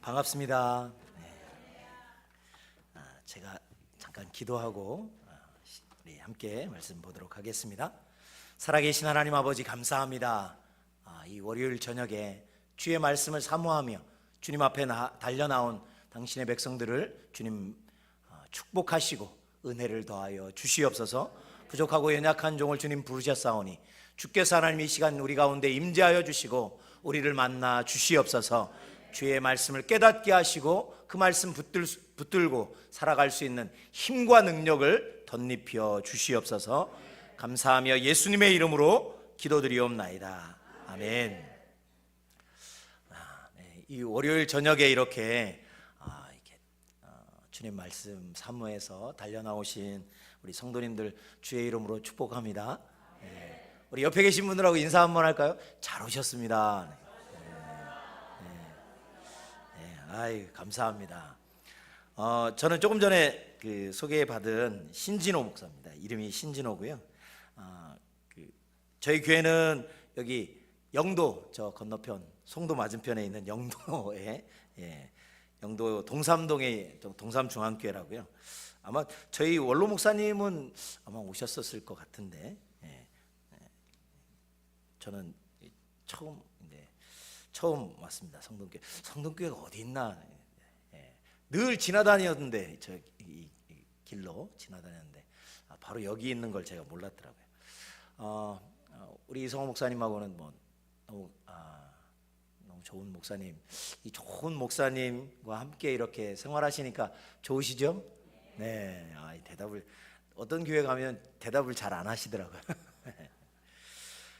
반갑습니다. 제가 잠깐 기도하고 우리 함께 말씀 보도록 하겠습니다. 살아계신 하나님 아버지 감사합니다. 이 월요일 저녁에 주의 말씀을 사모하며 주님 앞에 달려나온 당신의 백성들을 주님 축복하시고 은혜를 더하여 주시옵소서. 부족하고 연약한 종을 주님 부르셨사오니 주께서 하나님 이 시간 우리 가운데 임재하여 주시고 우리를 만나 주시옵소서. 주의 말씀을 깨닫게 하시고 그 말씀 붙들고 살아갈 수 있는 힘과 능력을 덧입혀 주시옵소서. 감사하며 예수님의 이름으로 기도드리옵나이다. 아멘. 이 월요일 저녁에 이렇게 주님 말씀 사모해서 달려나오신 우리 성도님들 주의 이름으로 축복합니다. 우리 옆에 계신 분들하고 인사 한번 할까요? 잘 오셨습니다. 아이 감사합니다. 저는 조금 전에 그 소개받은 신진호 목사입니다. 이름이 신진호고요. 저희 교회는 여기 영도 저 건너편 송도 맞은편에 있는 영도에 영도 동삼동에 동삼중앙교회라고요. 아마 저희 원로 목사님은 아마 오셨었을 것 같은데 저는 처음 왔습니다. 성동교회. 성동교회가 어디 있나 늘 지나다녔는데 이 길로 지나다녔는데 바로 여기 있는 걸 제가 몰랐더라고요. 우리 이성호 목사님하고는 너무 좋은 목사님, 이 좋은 목사님과 함께 이렇게 생활하시니까 좋으시죠? 네. 대답을 어떤 교회 가면 대답을 잘 안 하시더라고요.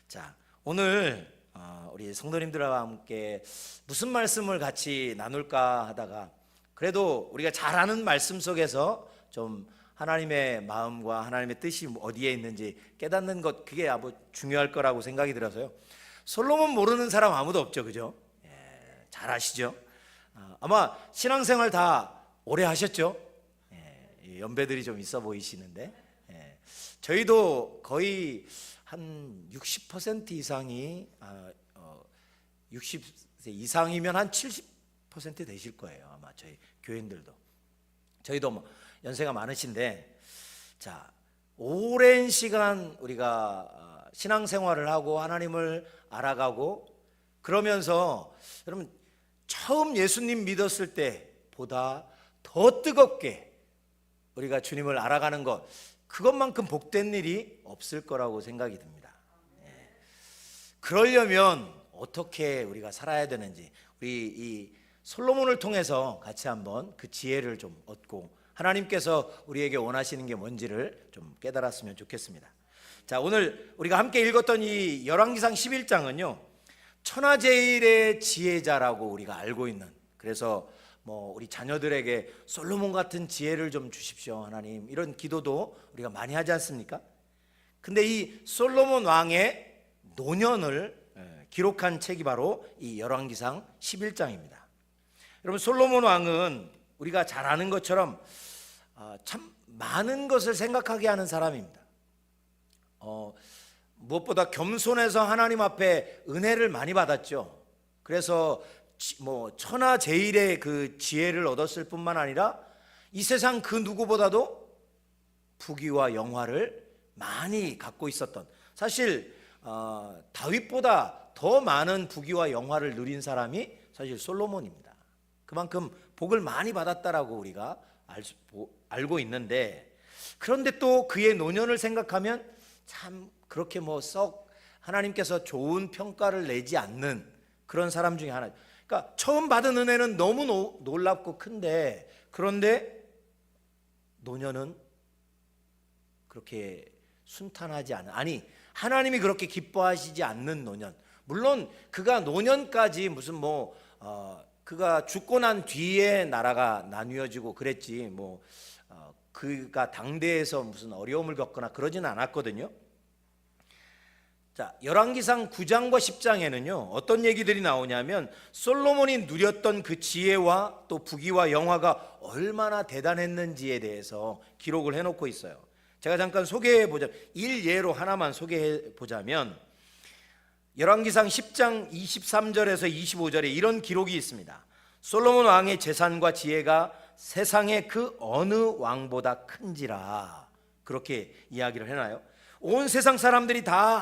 자, 오늘 우리 성도님들과 함께 무슨 말씀을 같이 나눌까 하다가 그래도 우리가 잘 아는 말씀 속에서 좀 하나님의 마음과 하나님의 뜻이 어디에 있는지 깨닫는 것, 그게 아주 중요할 거라고 생각이 들어서요. 솔로몬 모르는 사람 아무도 없죠, 그죠? 잘 아시죠? 아마 신앙생활 다 오래 하셨죠? 연배들이 좀 있어 보이시는데 저희도 거의 한 60% 이상이 60세 이상이면 한 70% 되실 거예요. 아마 저희 교인들도. 저희도 뭐 연세가 많으신데, 자, 오랜 시간 우리가 신앙생활을 하고 하나님을 알아가고 그러면서 여러분 처음 예수님 믿었을 때보다 더 뜨겁게 우리가 주님을 알아가는 것, 그것만큼 복된 일이 없을 거라고 생각이 듭니다. 그러려면 어떻게 우리가 살아야 되는지 우리 이 솔로몬을 통해서 같이 한번 그 지혜를 좀 얻고 하나님께서 우리에게 원하시는 게 뭔지를 좀 깨달았으면 좋겠습니다. 자, 오늘 우리가 함께 읽었던 이 열왕기상 11장은요 천하제일의 지혜자라고 우리가 알고 있는, 그래서 우리 자녀들에게 솔로몬 같은 지혜를 좀 주십시오 하나님, 이런 기도도 우리가 많이 하지 않습니까? 근데 이 솔로몬 왕의 노년을 기록한 책이 바로 이 열왕기상 11장입니다. 여러분, 솔로몬 왕은 우리가 잘 아는 것처럼 참 많은 것을 생각하게 하는 사람입니다. 무엇보다 겸손해서 하나님 앞에 은혜를 많이 받았죠. 그래서 천하제일의 그 지혜를 얻었을 뿐만 아니라 이 세상 그 누구보다도 부귀와 영화를 많이 갖고 있었던, 사실 다윗보다 더 많은 부귀와 영화를 누린 사람이 사실 솔로몬입니다. 그만큼 복을 많이 받았다라고 우리가 알고 있는데, 그런데 또 그의 노년을 생각하면 참 그렇게 썩 하나님께서 좋은 평가를 내지 않는 그런 사람 중에 하나. 그러니까 처음 받은 은혜는 너무 놀랍고 큰데, 그런데 노년은 그렇게 순탄하지 않은, 하나님이 그렇게 기뻐하시지 않는 노년. 물론 그가 노년까지 무슨 그가 죽고 난 뒤에 나라가 나뉘어지고 그랬지 그가 당대에서 무슨 어려움을 겪거나 그러지는 않았거든요. 자, 열왕기상 9장과 10장에는요 어떤 얘기들이 나오냐면 솔로몬이 누렸던 그 지혜와 또 부귀와 영화가 얼마나 대단했는지에 대해서 기록을 해놓고 있어요. 제가 잠깐 소개해보자, 일예로 하나만 소개해보자면 열왕기상 10장 23절에서 25절에 이런 기록이 있습니다. 솔로몬 왕의 재산과 지혜가 세상의 그 어느 왕보다 큰지라, 그렇게 이야기를 해놔요. 온 세상 사람들이 다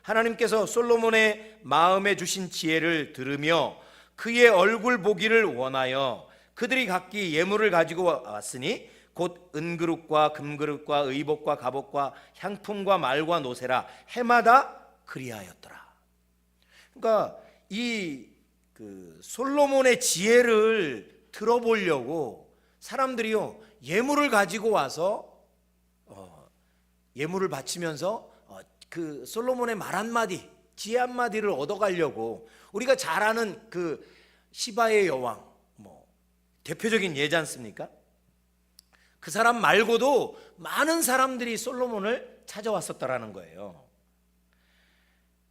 하나님께서 솔로몬의 마음에 주신 지혜를 들으며 그의 얼굴 보기를 원하여 그들이 각기 예물을 가지고 왔으니 곧 은그릇과 금그릇과 의복과 갑옷과 향품과 말과 노새라 해마다 그리하였더라. 그러니까 이 솔로몬의 지혜를 들어보려고 사람들이요 예물을 가지고 와서 예물을 바치면서 그 솔로몬의 말 한마디, 지혜 한마디를 얻어가려고, 우리가 잘 아는 그 시바의 여왕, 대표적인 예지 않습니까? 그 사람 말고도 많은 사람들이 솔로몬을 찾아왔었다라는 거예요.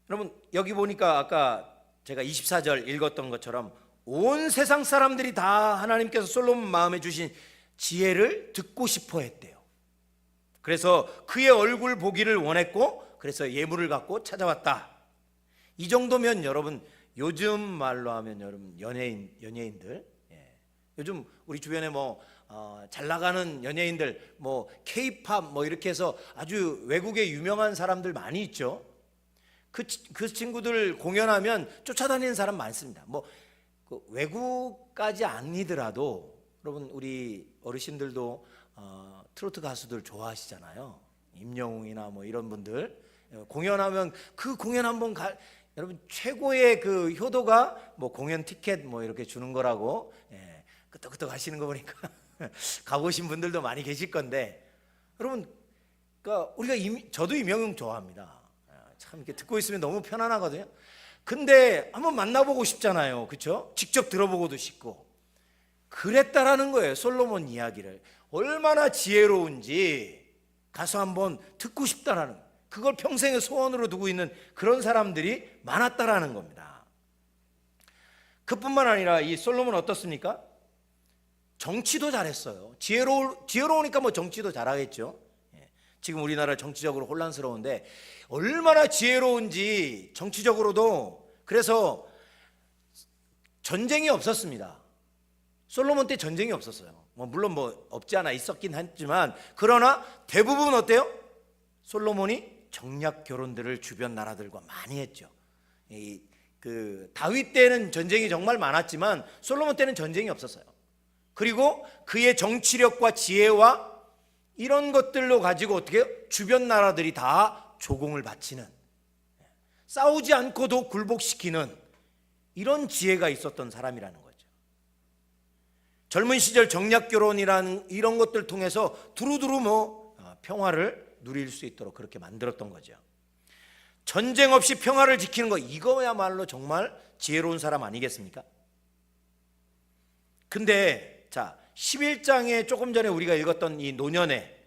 여러분 여기 보니까 아까 제가 24절 읽었던 것처럼 온 세상 사람들이 다 하나님께서 솔로몬 마음에 주신 지혜를 듣고 싶어 했대요. 그래서 그의 얼굴 보기를 원했고 그래서 예물을 갖고 찾아왔다. 이 정도면 여러분, 요즘 말로 하면 여러분 연예인들, 요즘 우리 주변에 잘 나가는 연예인들, K-팝 이렇게 해서 아주 외국에 유명한 사람들 많이 있죠. 그 친구들 공연하면 쫓아다니는 사람 많습니다. 그 외국까지 아니더라도 여러분 우리 어르신들도 트로트 가수들 좋아하시잖아요. 임영웅이나 이런 분들 공연하면 그 공연 한번 여러분 최고의 그 효도가 공연 티켓 이렇게 주는 거라고 끄떡끄떡 하시는 거 보니까 가보신 분들도 많이 계실 건데, 여러분 그러니까 저도 임영웅 좋아합니다. 참 이렇게 듣고 있으면 너무 편안하거든요. 근데 한번 만나보고 싶잖아요, 그렇죠? 직접 들어보고도 싶고. 그랬다라는 거예요. 솔로몬 이야기를 얼마나 지혜로운지 가서 한번 듣고 싶다라는, 그걸 평생의 소원으로 두고 있는 그런 사람들이 많았다라는 겁니다. 그뿐만 아니라 이 솔로몬은 어떻습니까? 정치도 잘했어요. 지혜로우니까 정치도 잘하겠죠. 지금 우리나라 정치적으로 혼란스러운데 얼마나 지혜로운지 정치적으로도. 그래서 전쟁이 없었습니다. 솔로몬 때 전쟁이 없었어요. 물론 없지 않아 있었긴 했지만, 그러나 대부분 어때요? 솔로몬이 정략 결혼들을 주변 나라들과 많이 했죠. 다윗 때는 전쟁이 정말 많았지만 솔로몬 때는 전쟁이 없었어요. 그리고 그의 정치력과 지혜와 이런 것들로 가지고 어떻게 해요? 주변 나라들이 다 조공을 바치는, 싸우지 않고도 굴복시키는 이런 지혜가 있었던 사람이라는 거죠. 젊은 시절 정략결혼이라는 이런 것들 통해서 두루두루 평화를 누릴 수 있도록 그렇게 만들었던 거죠. 전쟁 없이 평화를 지키는 거, 이거야말로 정말 지혜로운 사람 아니겠습니까? 근데 자, 11장에 조금 전에 우리가 읽었던 이 노년의,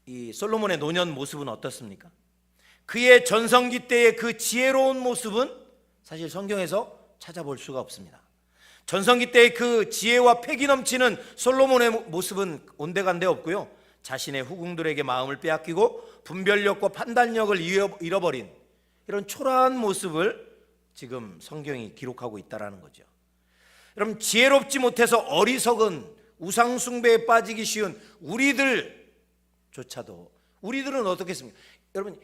이 솔로몬의 노년 모습은 어떻습니까? 그의 전성기 때의 그 지혜로운 모습은 사실 성경에서 찾아볼 수가 없습니다. 전성기 때의 그 지혜와 패기 넘치는 솔로몬의 모습은 온데간데 없고요, 자신의 후궁들에게 마음을 빼앗기고 분별력과 판단력을 잃어버린 이런 초라한 모습을 지금 성경이 기록하고 있다는 거죠. 여러분, 지혜롭지 못해서 어리석은 우상 숭배에 빠지기 쉬운 우리들조차도, 우리들은 어떻겠습니까? 여러분,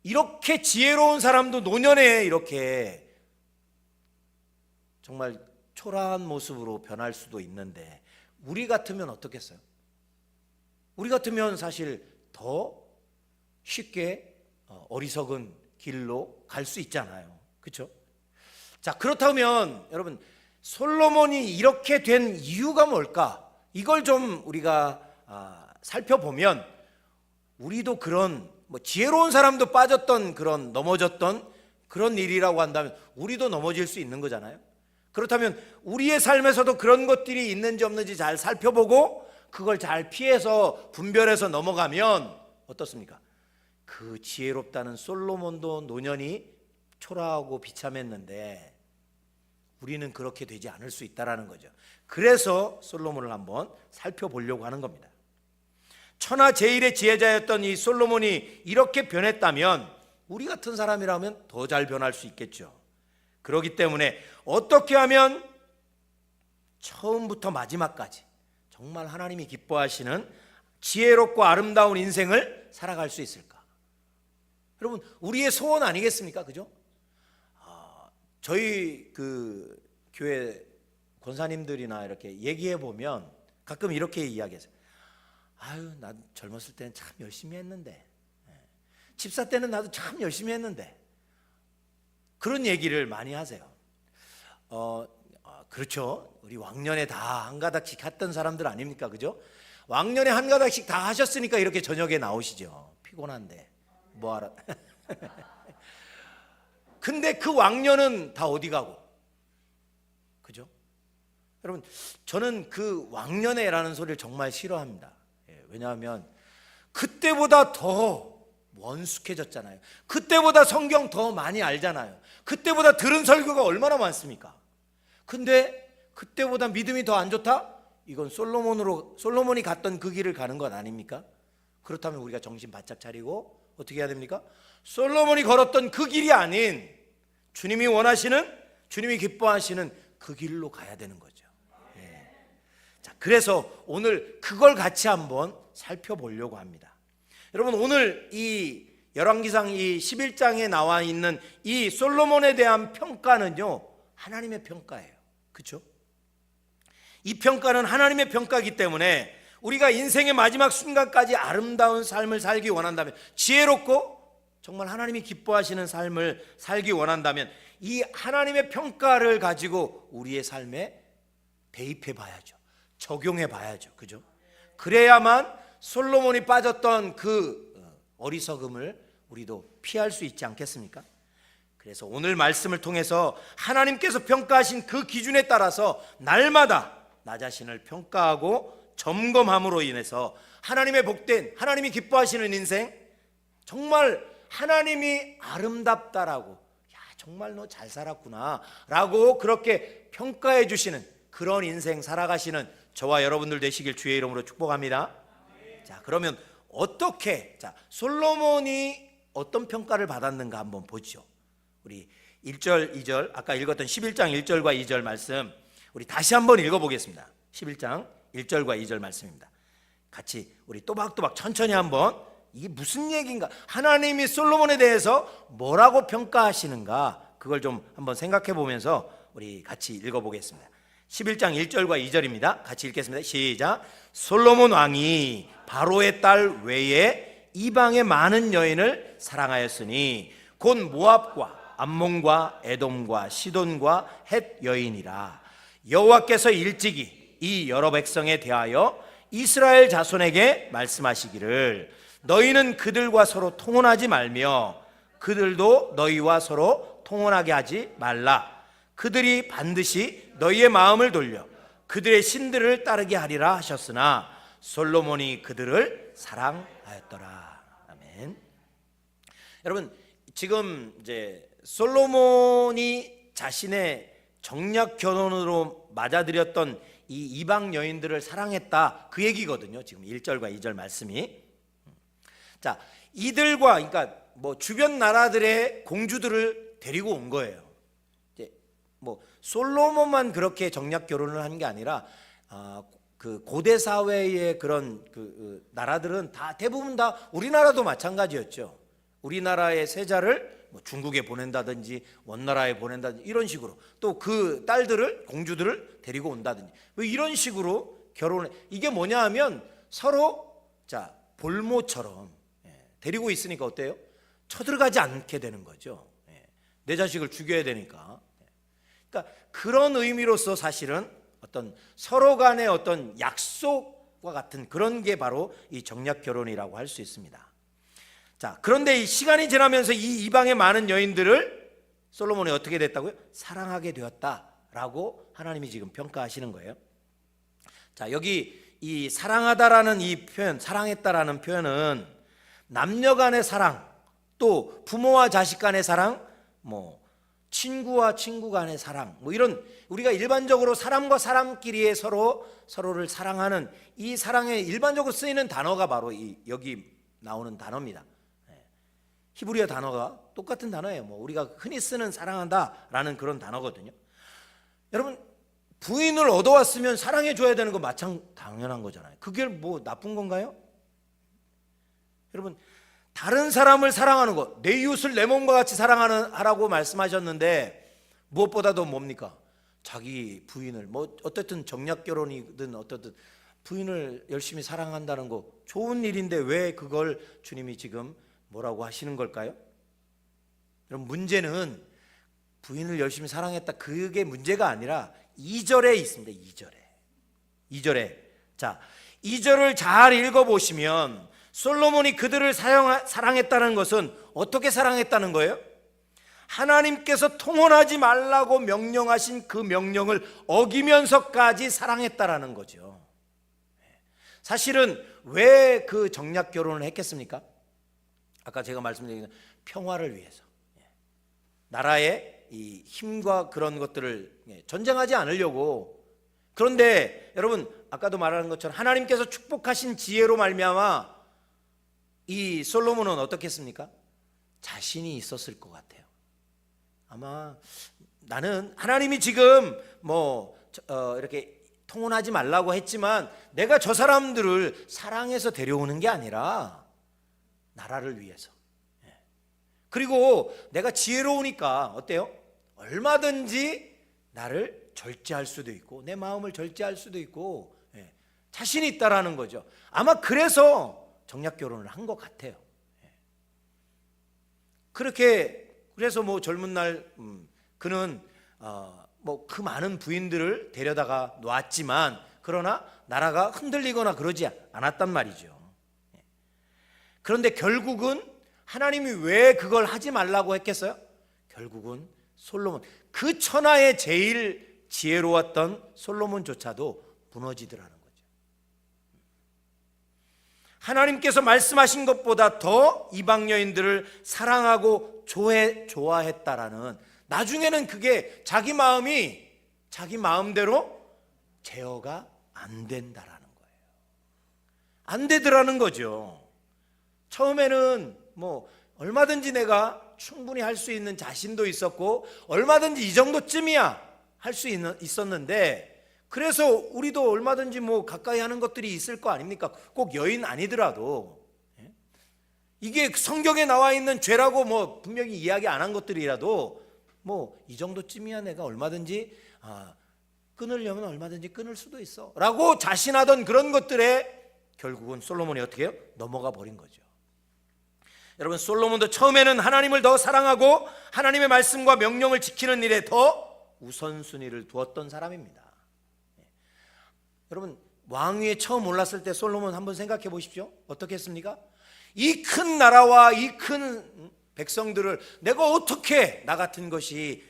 이렇게 지혜로운 사람도 노년에 이렇게 정말 초라한 모습으로 변할 수도 있는데, 우리 같으면 어떻겠어요? 우리 같으면 사실 더 쉽게 어리석은 길로 갈 수 있잖아요, 그렇죠? 자, 그렇다면 여러분, 솔로몬이 이렇게 된 이유가 뭘까? 이걸 좀 우리가 살펴보면, 우리도 그런 지혜로운 사람도 빠졌던 그런, 넘어졌던 그런 일이라고 한다면 우리도 넘어질 수 있는 거잖아요. 그렇다면 우리의 삶에서도 그런 것들이 있는지 없는지 잘 살펴보고 그걸 잘 피해서 분별해서 넘어가면 어떻습니까? 그 지혜롭다는 솔로몬도 노년이 초라하고 비참했는데 우리는 그렇게 되지 않을 수 있다는 거죠. 그래서 솔로몬을 한번 살펴보려고 하는 겁니다. 천하 제일의 지혜자였던 이 솔로몬이 이렇게 변했다면 우리 같은 사람이라면 더 잘 변할 수 있겠죠. 그렇기 때문에 어떻게 하면 처음부터 마지막까지 정말 하나님이 기뻐하시는 지혜롭고 아름다운 인생을 살아갈 수 있을까? 여러분, 우리의 소원 아니겠습니까? 그죠? 저희 그 교회 권사님들이나 이렇게 얘기해 보면 가끔 이렇게 이야기하세요. 아유, 나 젊었을 때는 참 열심히 했는데, 집사 때는 나도 참 열심히 했는데, 그런 얘기를 많이 하세요. 그렇죠. 우리 왕년에 다 한 가닥씩 했던 사람들 아닙니까? 그죠? 왕년에 한 가닥씩 다 하셨으니까 이렇게 저녁에 나오시죠. 피곤한데 뭐하러. 근데 그 왕년은 다 어디 가고, 그죠? 여러분, 저는 그 왕년에라는 소리를 정말 싫어합니다. 왜냐하면 그때보다 더 원숙해졌잖아요. 그때보다 성경 더 많이 알잖아요. 그때보다 들은 설교가 얼마나 많습니까? 근데 그때보다 믿음이 더 안 좋다? 이건 솔로몬이 갔던 그 길을 가는 것 아닙니까? 그렇다면 우리가 정신 바짝 차리고 어떻게 해야 됩니까? 솔로몬이 걸었던 그 길이 아닌 주님이 원하시는, 주님이 기뻐하시는 그 길로 가야 되는 거죠. 자, 그래서 오늘 그걸 같이 한번 살펴보려고 합니다. 여러분, 오늘 이 열왕기상 이 11장에 나와 있는 이 솔로몬에 대한 평가는요, 하나님의 평가예요. 그렇죠? 이 평가는 하나님의 평가이기 때문에 우리가 인생의 마지막 순간까지 아름다운 삶을 살기 원한다면, 지혜롭고 정말 하나님이 기뻐하시는 삶을 살기 원한다면 이 하나님의 평가를 가지고 우리의 삶에 대입해 봐야죠. 적용해 봐야죠. 그죠? 그래야만 솔로몬이 빠졌던 그 어리석음을 우리도 피할 수 있지 않겠습니까? 그래서 오늘 말씀을 통해서 하나님께서 평가하신 그 기준에 따라서 날마다 나 자신을 평가하고 점검함으로 인해서 하나님의 복된, 하나님이 기뻐하시는 인생, 정말 하나님이 아름답다라고, 야, 정말 너 잘 살았구나 라고 그렇게 평가해 주시는 그런 인생 살아가시는 저와 여러분들 되시길 주의 이름으로 축복합니다. 자, 그러면 어떻게, 자, 솔로몬이 어떤 평가를 받았는가 한번 보죠. 우리 1절, 2절, 아까 읽었던 11장 1절과 2절 말씀 우리 다시 한번 읽어보겠습니다. 11장 1절과 2절 말씀입니다. 같이 우리 또박또박 천천히 한번, 이게 무슨 얘기인가, 하나님이 솔로몬에 대해서 뭐라고 평가하시는가, 그걸 좀 한번 생각해 보면서 우리 같이 읽어보겠습니다. 11장 1절과 2절입니다. 같이 읽겠습니다. 시작. 솔로몬 왕이 바로의 딸 외에 이방의 많은 여인을 사랑하였으니 곧 모압과 암몬과 에돔과 시돈과 헷 여인이라. 여호와께서 일찍이 이 여러 백성에 대하여 이스라엘 자손에게 말씀하시기를 너희는 그들과 서로 통혼하지 말며 그들도 너희와 서로 통혼하게 하지 말라. 그들이 반드시 너희의 마음을 돌려 그들의 신들을 따르게 하리라 하셨으나 솔로몬이 그들을 사랑하였더라. 아멘. 여러분, 지금 이제 솔로몬이 자신의 정략 결혼으로 맞아들였던 이 이방 여인들을 사랑했다, 그 얘기거든요. 지금 1절과 2절 말씀이. 자, 이들과, 그러니까 뭐 주변 나라들의 공주들을 데리고 온 거예요. 이제 뭐 솔로몬만 그렇게 정략 결혼을 한 게 아니라 그 고대 사회의 그런 그 나라들은 다 대부분 다, 우리나라도 마찬가지였죠. 우리나라의 세자를 뭐 중국에 보낸다든지 원나라에 보낸다든지 이런 식으로, 또 그 딸들을, 공주들을 데리고 온다든지 뭐 이런 식으로 결혼해. 이게 뭐냐 하면 서로, 자, 볼모처럼 데리고 있으니까 어때요? 쳐들어가지 않게 되는 거죠. 내 자식을 죽여야 되니까. 그러니까 그런 의미로서 사실은 어떤 서로 간의 어떤 약속과 같은 그런 게 바로 이 정략 결혼이라고 할 수 있습니다. 자, 그런데 이 시간이 지나면서 이 이방의 많은 여인들을 솔로몬이 어떻게 됐다고요? 사랑하게 되었다라고 하나님이 지금 평가하시는 거예요. 자, 여기 이 사랑하다라는 이 표현, 사랑했다라는 표현은 남녀 간의 사랑, 또 부모와 자식 간의 사랑, 뭐 친구와 친구 간의 사랑, 뭐 이런 우리가 일반적으로 사람과 사람끼리의 서로를 사랑하는 이 사랑에 일반적으로 쓰이는 단어가 바로 이 여기 나오는 단어입니다. 히브리어 단어가 똑같은 단어예요. 뭐 우리가 흔히 쓰는 사랑한다라는 그런 단어거든요. 여러분, 부인을 얻어왔으면 사랑해 줘야 되는 거 당연한 거잖아요. 그게 뭐 나쁜 건가요? 여러분, 다른 사람을 사랑하는 것, 내 이웃을 내 몸과 같이 하라고 말씀하셨는데, 무엇보다도 뭡니까? 자기 부인을, 뭐 어쨌든 정략 결혼이든 어떻든 부인을 열심히 사랑한다는 거 좋은 일인데 왜 그걸 주님이 지금 뭐라고 하시는 걸까요? 여러분, 문제는 부인을 열심히 사랑했다, 그게 문제가 아니라 2절에 있습니다. 2절에. 자, 2절을 잘 읽어보시면 솔로몬이 그들을 사랑했다는 것은 어떻게 사랑했다는 거예요? 하나님께서 통혼하지 말라고 명령하신 그 명령을 어기면서까지 사랑했다라는 거죠. 사실은 왜 그 정략 결혼을 했겠습니까? 아까 제가 말씀드린 평화를 위해서, 나라의 이 힘과 그런 것들을 전쟁하지 않으려고. 그런데 여러분, 아까도 말하는 것처럼 하나님께서 축복하신 지혜로 말미암아 이 솔로몬은 어떻겠습니까? 자신이 있었을 것 같아요. 아마 나는 하나님이 지금 이렇게 통혼하지 말라고 했지만 내가 저 사람들을 사랑해서 데려오는 게 아니라 나라를 위해서, 그리고 내가 지혜로우니까 어때요? 얼마든지 나를 절제할 수도 있고 내 마음을 절제할 수도 있고, 자신이 있다라는 거죠. 아마 그래서 정략 결혼을 한 것 같아요. 그래서 뭐 젊은 날 그는 그 많은 부인들을 데려다가 놓았지만, 그러나 나라가 흔들리거나 그러지 않았단 말이죠. 그런데 결국은 하나님이 왜 그걸 하지 말라고 했겠어요? 결국은 솔로몬, 그 천하의 제일 지혜로웠던 솔로몬조차도 무너지더라는 거죠. 하나님께서 말씀하신 것보다 더 이방 여인들을 사랑하고 좋아했다라는, 나중에는 그게 자기 마음대로 제어가 안 된다라는 거예요. 안 되더라는 거죠. 처음에는 얼마든지 내가 충분히 할 수 있는 자신도 있었고, 얼마든지 이 정도쯤이야 할 수 있었는데, 그래서 우리도 얼마든지 가까이 하는 것들이 있을 거 아닙니까? 꼭 여인 아니더라도, 이게 성경에 나와 있는 죄라고 분명히 이야기 안 한 것들이라도 이 정도쯤이야 내가 얼마든지 끊으려면 얼마든지 끊을 수도 있어 라고 자신하던 그런 것들에 결국은 솔로몬이 어떻게 해요? 넘어가 버린 거죠. 여러분, 솔로몬도 처음에는 하나님을 더 사랑하고 하나님의 말씀과 명령을 지키는 일에 더 우선순위를 두었던 사람입니다. 여러분, 왕위에 처음 올랐을 때 솔로몬 한번 생각해 보십시오. 어떻게 했습니까? 이 큰 나라와 이 큰 백성들을 내가 어떻게, 나 같은 것이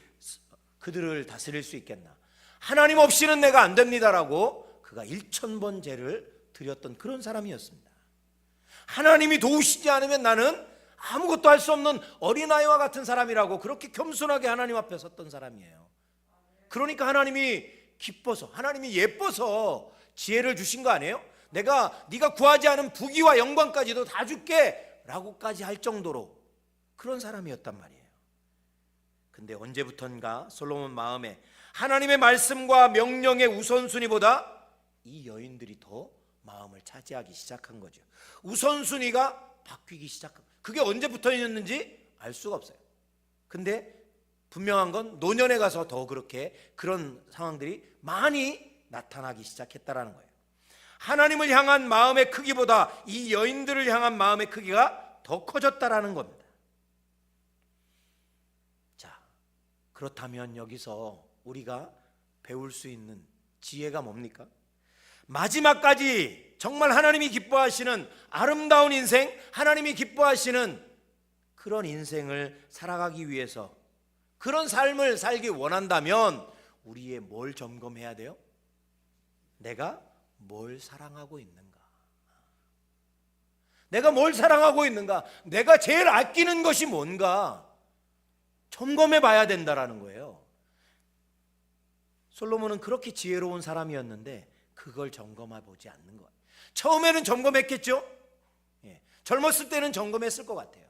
그들을 다스릴 수 있겠나, 하나님 없이는 내가 안 됩니다라고 그가 1000번 제를 드렸던 그런 사람이었습니다. 하나님이 도우시지 않으면 나는 아무것도 할 수 없는 어린아이와 같은 사람이라고 그렇게 겸손하게 하나님 앞에 섰던 사람이에요. 그러니까 하나님이 기뻐서, 하나님이 예뻐서 지혜를 주신 거 아니에요? 네가 구하지 않은 부귀와 영광까지도 다 줄게 라고까지 할 정도로 그런 사람이었단 말이에요. 근데 언제부턴가 솔로몬 마음에 하나님의 말씀과 명령의 우선순위보다 이 여인들이 더 마음을 차지하기 시작한 거죠. 우선순위가 바뀌기 시작한, 그게 언제부터였는지 알 수가 없어요. 근데 분명한 건 노년에 가서 더 그런 상황들이 많이 나타나기 시작했다라는 거예요. 하나님을 향한 마음의 크기보다 이 여인들을 향한 마음의 크기가 더 커졌다라는 겁니다. 자, 그렇다면 여기서 우리가 배울 수 있는 지혜가 뭡니까? 마지막까지 정말 하나님이 기뻐하시는 아름다운 인생, 하나님이 기뻐하시는 그런 인생을 살아가기 위해서, 그런 삶을 살기 원한다면 우리의 뭘 점검해야 돼요? 내가 뭘 사랑하고 있는가? 내가 뭘 사랑하고 있는가? 내가 제일 아끼는 것이 뭔가 점검해 봐야 된다라는 거예요. 솔로몬은 그렇게 지혜로운 사람이었는데 그걸 점검해 보지 않는 거예요. 처음에는 점검했겠죠? 젊었을 때는 점검했을 것 같아요.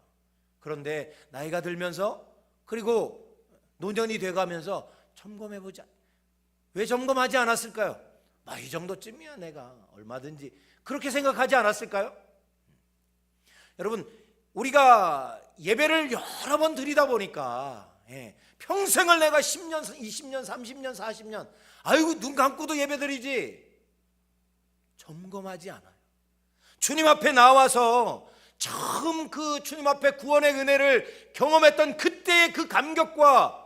그런데 나이가 들면서 그리고 노년이 돼가면서 점검해보자. 왜 점검하지 않았을까요? 이 정도쯤이야 내가 얼마든지 그렇게 생각하지 않았을까요? 여러분, 우리가 예배를 여러 번 드리다 보니까 평생을 내가 10년, 20년, 30년, 40년 아이고 눈 감고도 예배 드리지 점검하지 않아요. 주님 앞에 나와서 처음 그 주님 앞에 구원의 은혜를 경험했던 그때의 그 감격과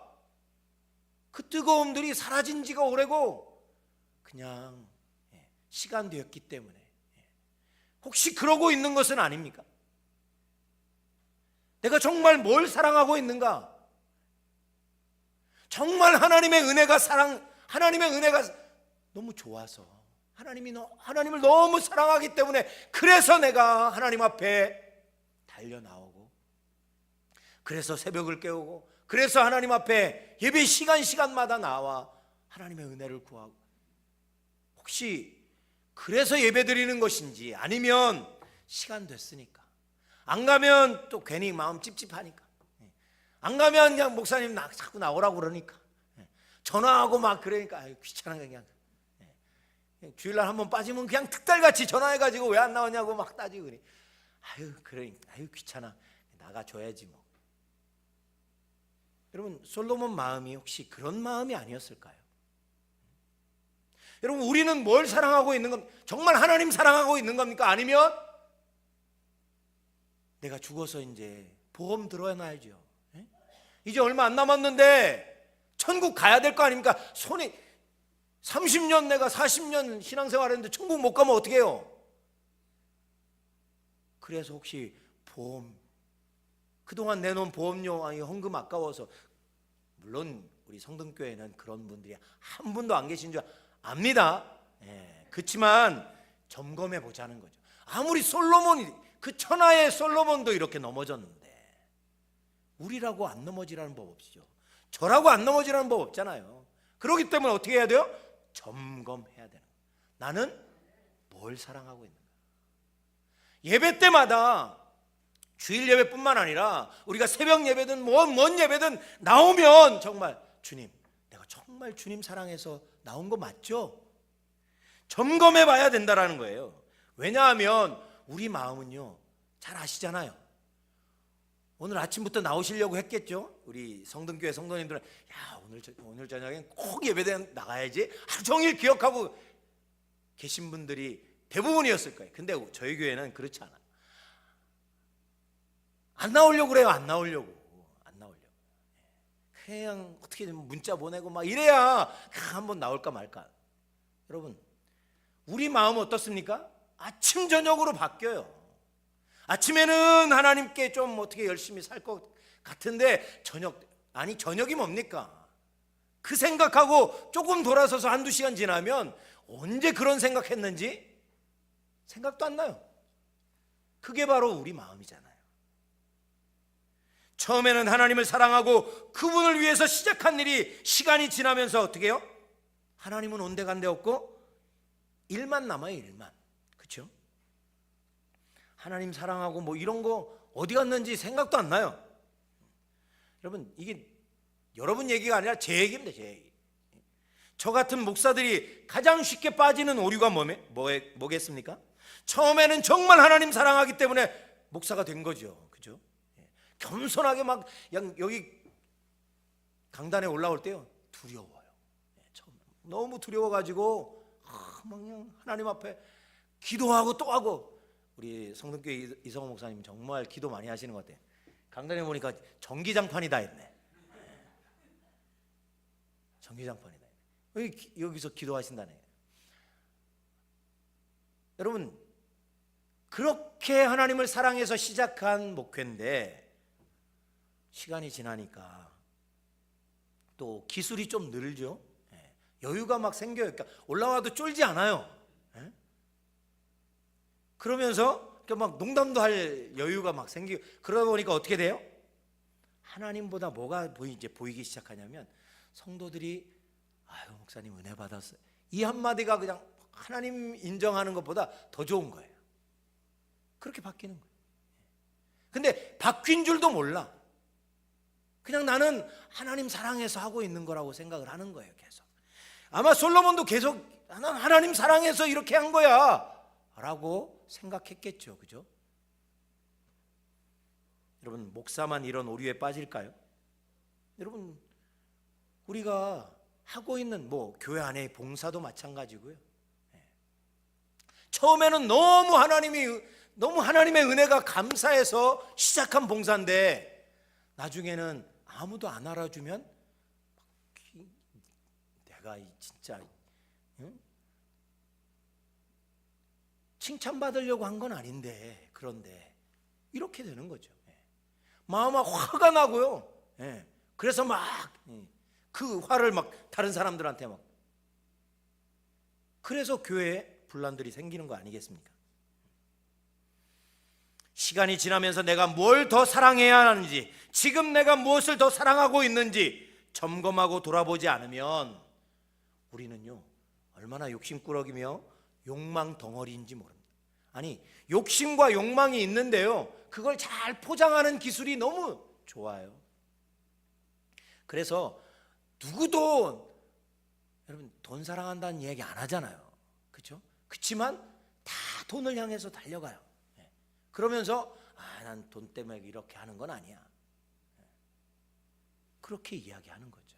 그 뜨거움들이 사라진 지가 오래고 그냥 시간 되었기 때문에 혹시 그러고 있는 것은 아닙니까? 내가 정말 뭘 사랑하고 있는가? 정말 하나님의 은혜가 너무 좋아서 하나님을 너무 사랑하기 때문에 그래서 내가 하나님 앞에 달려 나오고 그래서 새벽을 깨우고 그래서 하나님 앞에 예배 시간마다 나와 하나님의 은혜를 구하고 혹시 그래서 예배 드리는 것인지 아니면 시간 됐으니까 안 가면 또 괜히 마음 찝찝하니까 안 가면 그냥 목사님 자꾸 나오라고 그러니까 전화하고 막 그러니까 귀찮아 그냥 주일날 한번 빠지면 그냥 특달같이 전화해가지고 왜 안 나오냐고 막 따지고 그래. 귀찮아 나가줘야지 뭐. 여러분, 솔로몬 마음이 혹시 그런 마음이 아니었을까요? 여러분, 우리는 뭘 사랑하고 있는 겁니까? 정말 하나님 사랑하고 있는 겁니까? 아니면 내가 죽어서 이제 보험 들어놔야죠. 이제 얼마 안 남았는데 천국 가야 될 거 아닙니까? 손이 30년 내가 40년 신앙생활 했는데 천국 못 가면 어떻게 해요? 그래서 혹시 보험 그동안 내놓은 보험료 헌금 아까워서 물론 우리 성등교회는 그런 분들이 한 분도 안 계신 줄 압니다. 그렇지만 점검해 보자는 거죠. 아무리 솔로몬이 그 천하의 솔로몬도 이렇게 넘어졌는데 우리라고 안 넘어지라는 법 없죠. 저라고 안 넘어지라는 법 없잖아요. 그렇기 때문에 어떻게 해야 돼요? 점검해야 되는 거예요. 나는 뭘 사랑하고 있는가? 예배 때마다 주일 예배뿐만 아니라 우리가 새벽 예배든 뭔 예배든 나오면 정말 주님, 내가 정말 주님 사랑해서 나온 거 맞죠? 점검해 봐야 된다라는 거예요. 왜냐하면 우리 마음은요 잘 아시잖아요. 오늘 아침부터 나오시려고 했겠죠? 우리 성등교회 성도님들은 오늘 저녁엔 꼭 예배당 나가야지 하루 종일 기억하고 계신 분들이 대부분이었을 거예요. 근데 저희 교회는 그렇지 않아요. 안 나오려고 그래요. 안 나오려고. 그냥 어떻게 문자 보내고 막 이래야 한번 나올까 말까. 여러분, 우리 마음은 어떻습니까? 아침 저녁으로 바뀌어요. 아침에는 하나님께 좀 어떻게 열심히 살 것 같은데 저녁이 뭡니까? 그 생각하고 조금 돌아서서 한두 시간 지나면 언제 그런 생각했는지 생각도 안 나요. 그게 바로 우리 마음이잖아요. 처음에는 하나님을 사랑하고 그분을 위해서 시작한 일이 시간이 지나면서 어떻게 해요? 하나님은 온데간데 없고 일만 남아요. 일만. 그렇죠? 하나님 사랑하고 뭐 이런 거 어디 갔는지 생각도 안 나요. 여러분, 이게 여러분 얘기가 아니라 제 얘기입니다. 제 얘기. 저 같은 목사들이 가장 쉽게 빠지는 오류가 뭐겠습니까? 처음에는 정말 하나님 사랑하기 때문에 목사가 된 거죠. 그죠? 겸손하게 막 여기 강단에 올라올 때요 두려워요. 너무 두려워가지고 막 그냥 하나님 앞에 기도하고 또 하고. 우리 성등교회 이성호 목사님 정말 기도 많이 하시는 것 같아요. 강단에 보니까 전기장판이 다 있네. 전기장판이 다 있네. 여기서 기도하신다네. 여러분, 그렇게 하나님을 사랑해서 시작한 목회인데 시간이 지나니까 또 기술이 좀 늘죠. 여유가 막 생겨요. 그러니까 올라와도 쫄지 않아요. 그러면서 막 농담도 할 여유가 막 생기고 그러다 보니까 어떻게 돼요? 하나님보다 뭐가 보이기 시작하냐면 성도들이 목사님 은혜 받았어요. 이 한마디가 그냥 하나님 인정하는 것보다 더 좋은 거예요. 그렇게 바뀌는 거예요. 근데 바뀐 줄도 몰라. 그냥 나는 하나님 사랑해서 하고 있는 거라고 생각을 하는 거예요. 계속. 아마 솔로몬도 계속 나는 하나님 사랑해서 이렇게 한 거야 라고 생각했겠죠. 그죠? 여러분, 목사만 이런 오류에 빠질까요? 여러분, 우리가 하고 있는 교회 안에 봉사도 마찬가지고요. 처음에는 너무 하나님의 은혜가 감사해서 시작한 봉사인데 나중에는 아무도 안 알아주면 내가 진짜 칭찬받으려고 한 건 아닌데 그런데 이렇게 되는 거죠. 마음 화가 나고요. 그래서 막 그 화를 막 다른 사람들한테 막, 그래서 교회에 분란들이 생기는 거 아니겠습니까? 시간이 지나면서 내가 뭘 더 사랑해야 하는지, 지금 내가 무엇을 더 사랑하고 있는지 점검하고 돌아보지 않으면 우리는요 얼마나 욕심꾸러기며 욕망 덩어리인지 모릅니다. 아니, 욕심과 욕망이 있는데요 그걸 잘 포장하는 기술이 너무 좋아요. 그래서 누구도 여러분 돈 사랑한다는 얘기 안 하잖아요. 그렇죠? 그렇지만 다 돈을 향해서 달려가요. 그러면서 난 돈 때문에 이렇게 하는 건 아니야, 그렇게 이야기하는 거죠.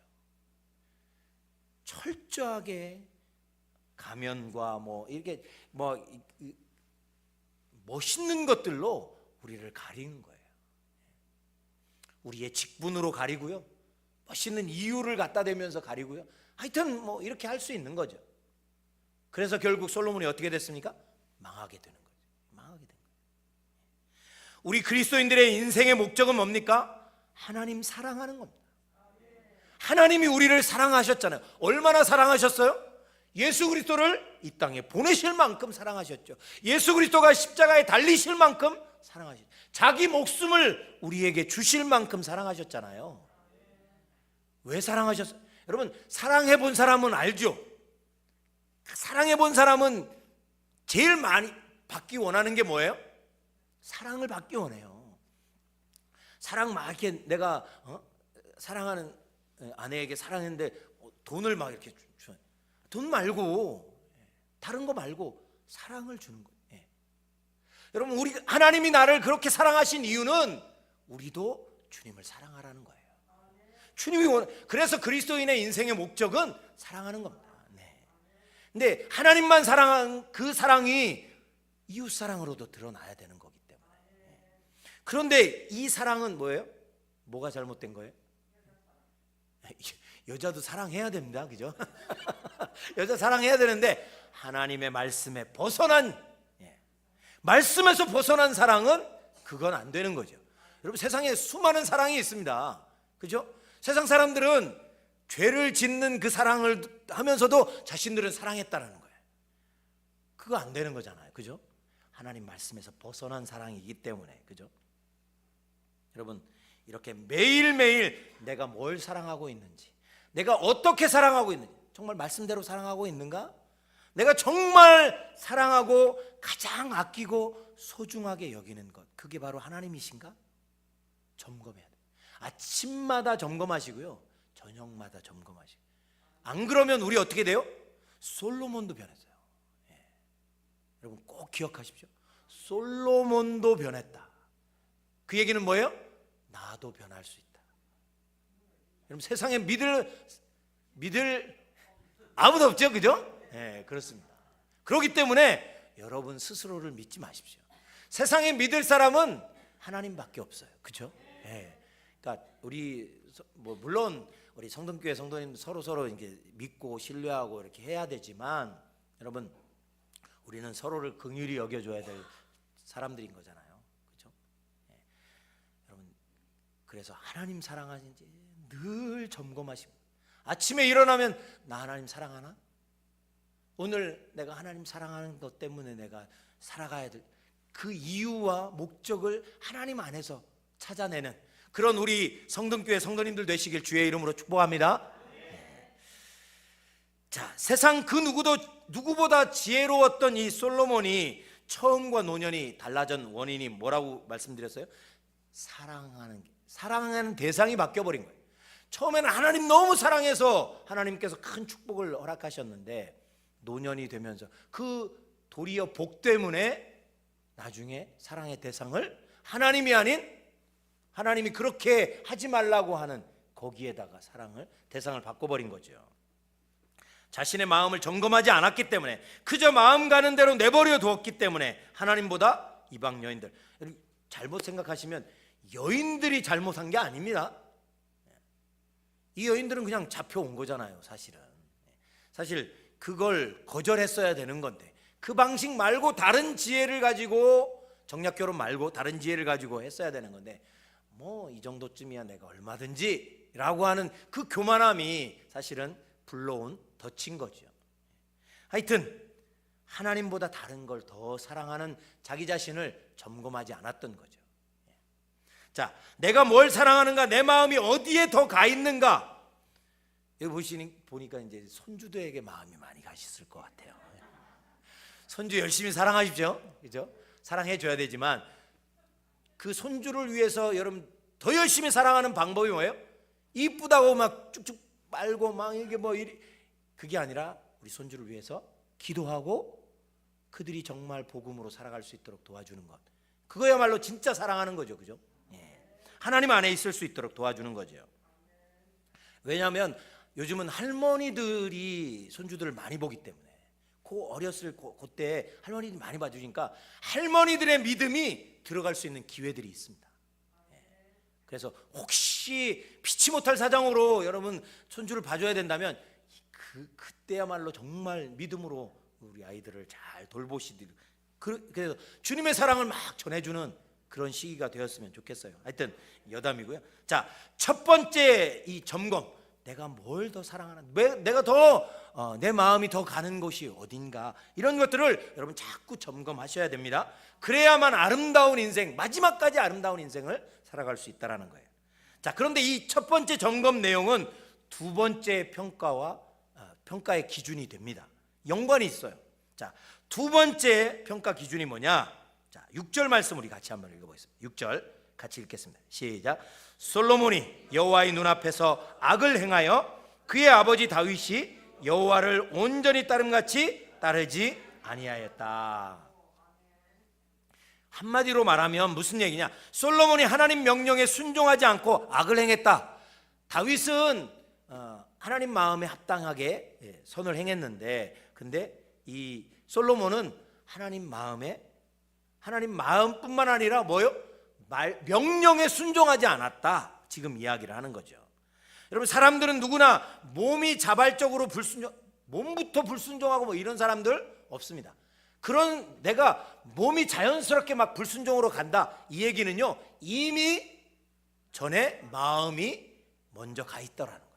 철저하게 가면과 이렇게 멋있는 것들로 우리를 가리는 거예요. 우리의 직분으로 가리고요, 멋있는 이유를 갖다 대면서 가리고요, 하여튼 이렇게 할 수 있는 거죠. 그래서 결국 솔로몬이 어떻게 됐습니까? 망하게 되는 거죠. 망하게 된 거예요. 우리 그리스도인들의 인생의 목적은 뭡니까? 하나님 사랑하는 겁니다. 하나님이 우리를 사랑하셨잖아요. 얼마나 사랑하셨어요? 예수 그리스도를 이 땅에 보내실 만큼 사랑하셨죠. 예수 그리스도가 십자가에 달리실 만큼 사랑하셨죠. 자기 목숨을 우리에게 주실 만큼 사랑하셨잖아요. 왜 사랑하셨어요? 여러분, 사랑해 본 사람은 알죠? 사랑해 본 사람은 제일 많이 받기 원하는 게 뭐예요? 사랑을 받기 원해요. 사랑 막 이렇게 내가 사랑하는 아내에게 사랑했는데 돈을 막 이렇게 줘. 돈 말고 다른 거 말고 사랑을 주는 거예요. 여러분, 우리 하나님이 나를 그렇게 사랑하신 이유는 우리도 주님을 사랑하라는 거예요. 그래서 그리스도인의 인생의 목적은 사랑하는 겁니다. 근데 하나님만 사랑한 그 사랑이 이웃 사랑으로도 드러나야 되는 거기 때문에. 그런데 이 사랑은 뭐예요? 뭐가 잘못된 거예요? 여자도 사랑해야 됩니다, 그죠? 여자 사랑해야 되는데 하나님의 말씀에 벗어난, 말씀에서 벗어난 사랑은 그건 안 되는 거죠. 여러분, 세상에 수많은 사랑이 있습니다, 그죠? 세상 사람들은 죄를 짓는 그 사랑을 하면서도 자신들은 사랑했다는 거예요. 그거 안 되는 거잖아요, 그죠? 하나님 말씀에서 벗어난 사랑이기 때문에, 그죠? 여러분, 이렇게 매일매일 내가 뭘 사랑하고 있는지, 내가 어떻게 사랑하고 있는지, 정말 말씀대로 사랑하고 있는가? 내가 정말 사랑하고 가장 아끼고 소중하게 여기는 것, 그게 바로 하나님이신가? 점검해야 돼요. 아침마다 점검하시고요, 저녁마다 점검하시고. 안 그러면 우리 어떻게 돼요? 솔로몬도 변했어요. 여러분 꼭 기억하십시오. 솔로몬도 변했다. 그 얘기는 뭐예요? 나도 변할 수 있다. 여러분, 세상에 믿을 아무도 없죠, 그죠? 그렇습니다. 그렇기 때문에 여러분 스스로를 믿지 마십시오. 세상에 믿을 사람은 하나님밖에 없어요, 그죠? 그러니까 물론 우리 성동교회 성도님 서로 이렇게 믿고 신뢰하고 이렇게 해야 되지만, 여러분, 우리는 서로를 긍휼히 여겨줘야 될 사람들인 거잖아요, 그렇죠? 여러분, 그래서 하나님 사랑하신지 늘 점검하시고, 아침에 일어나면 나 하나님 사랑하나? 오늘 내가 하나님 사랑하는 것 때문에 내가 살아가야 될 그 이유와 목적을 하나님 안에서 찾아내는 그런 우리 성동교회 성도님들 되시길 주의 이름으로 축복합니다. 자, 세상 그 누구보다 지혜로웠던 이 솔로몬이 처음과 노년이 달라진 원인이 뭐라고 말씀드렸어요? 사랑하는 대상이 바뀌어버린 거예요. 처음에는 하나님 너무 사랑해서 하나님께서 큰 축복을 허락하셨는데 노년이 되면서 그 도리어 복 때문에 나중에 사랑의 대상을 하나님이 아닌 하나님이 그렇게 하지 말라고 하는 거기에다가 대상을 바꿔버린 거죠. 자신의 마음을 점검하지 않았기 때문에 그저 마음 가는 대로 내버려 두었기 때문에 하나님보다 이방 여인들, 잘못 생각하시면 여인들이 잘못한 게 아닙니다. 이 여인들은 그냥 잡혀온 거잖아요. 사실 그걸 거절했어야 되는 건데 그 방식 말고 다른 지혜를 가지고, 정략결혼 말고 다른 지혜를 가지고 했어야 되는 건데 뭐 이 정도쯤이야 내가 얼마든지 라고 하는 그 교만함이 사실은 불러온 덫인 거죠. 하여튼 하나님보다 다른 걸 더 사랑하는 자기 자신을 점검하지 않았던 거죠. 자, 내가 뭘 사랑하는가, 내 마음이 어디에 더 가 있는가. 여기 보니까 이제 손주들에게 마음이 많이 가셨을 것 같아요. 손주 열심히 사랑하십시오. 그죠? 사랑해 줘야 되지만 그 손주를 위해서 여러분 더 열심히 사랑하는 방법이 뭐예요? 이쁘다고 막 쭉쭉 빨고 막 이게 뭐 그게 아니라 우리 손주를 위해서 기도하고 그들이 정말 복음으로 살아갈 수 있도록 도와주는 것. 그거야말로 진짜 사랑하는 거죠. 그죠? 하나님 안에 있을 수 있도록 도와주는 거죠. 왜냐하면 요즘은 할머니들이 손주들을 많이 보기 때문에 어렸을 그때 할머니들이 많이 봐주니까 할머니들의 믿음이 들어갈 수 있는 기회들이 있습니다. 그래서 혹시 피치 못할 사정으로 여러분 손주를 봐줘야 된다면 그때야말로 정말 믿음으로 우리 아이들을 잘 돌보시듯, 그래서 주님의 사랑을 막 전해주는 그런 시기가 되었으면 좋겠어요. 하여튼 여담이고요. 자, 첫 번째 이 점검, 내가 뭘 더 사랑하나, 내가 더 내 마음이 더 가는 곳이 어딘가, 이런 것들을 여러분 자꾸 점검하셔야 됩니다. 그래야만 아름다운 인생, 마지막까지 아름다운 인생을 살아갈 수 있다는 거예요. 자, 그런데 이 첫 번째 점검 내용은 두 번째 평가의 기준이 됩니다. 연관이 있어요. 자, 두 번째 평가 기준이 뭐냐? 자, 6절 말씀 우리 같이 한번 읽어보겠습니다. 6절 같이 읽겠습니다. 시작. 솔로몬이 여호와의 눈앞에서 악을 행하여 그의 아버지 다윗이 여호와를 온전히 따름같이 따르지 아니하였다. 한마디로 말하면 무슨 얘기냐? 솔로몬이 하나님 명령에 순종하지 않고 악을 행했다. 다윗은 하나님 마음에 합당하게 선을 행했는데, 근데 이 솔로몬은 하나님 마음뿐만 아니라 뭐요? 명령에 순종하지 않았다. 지금 이야기를 하는 거죠. 여러분, 사람들은 누구나 몸이 자발적으로 몸부터 불순종하고 뭐 이런 사람들 없습니다. 그런 내가 몸이 자연스럽게 막 불순종으로 간다, 이 얘기는요, 이미 전에 마음이 먼저 가 있더라는 거예요.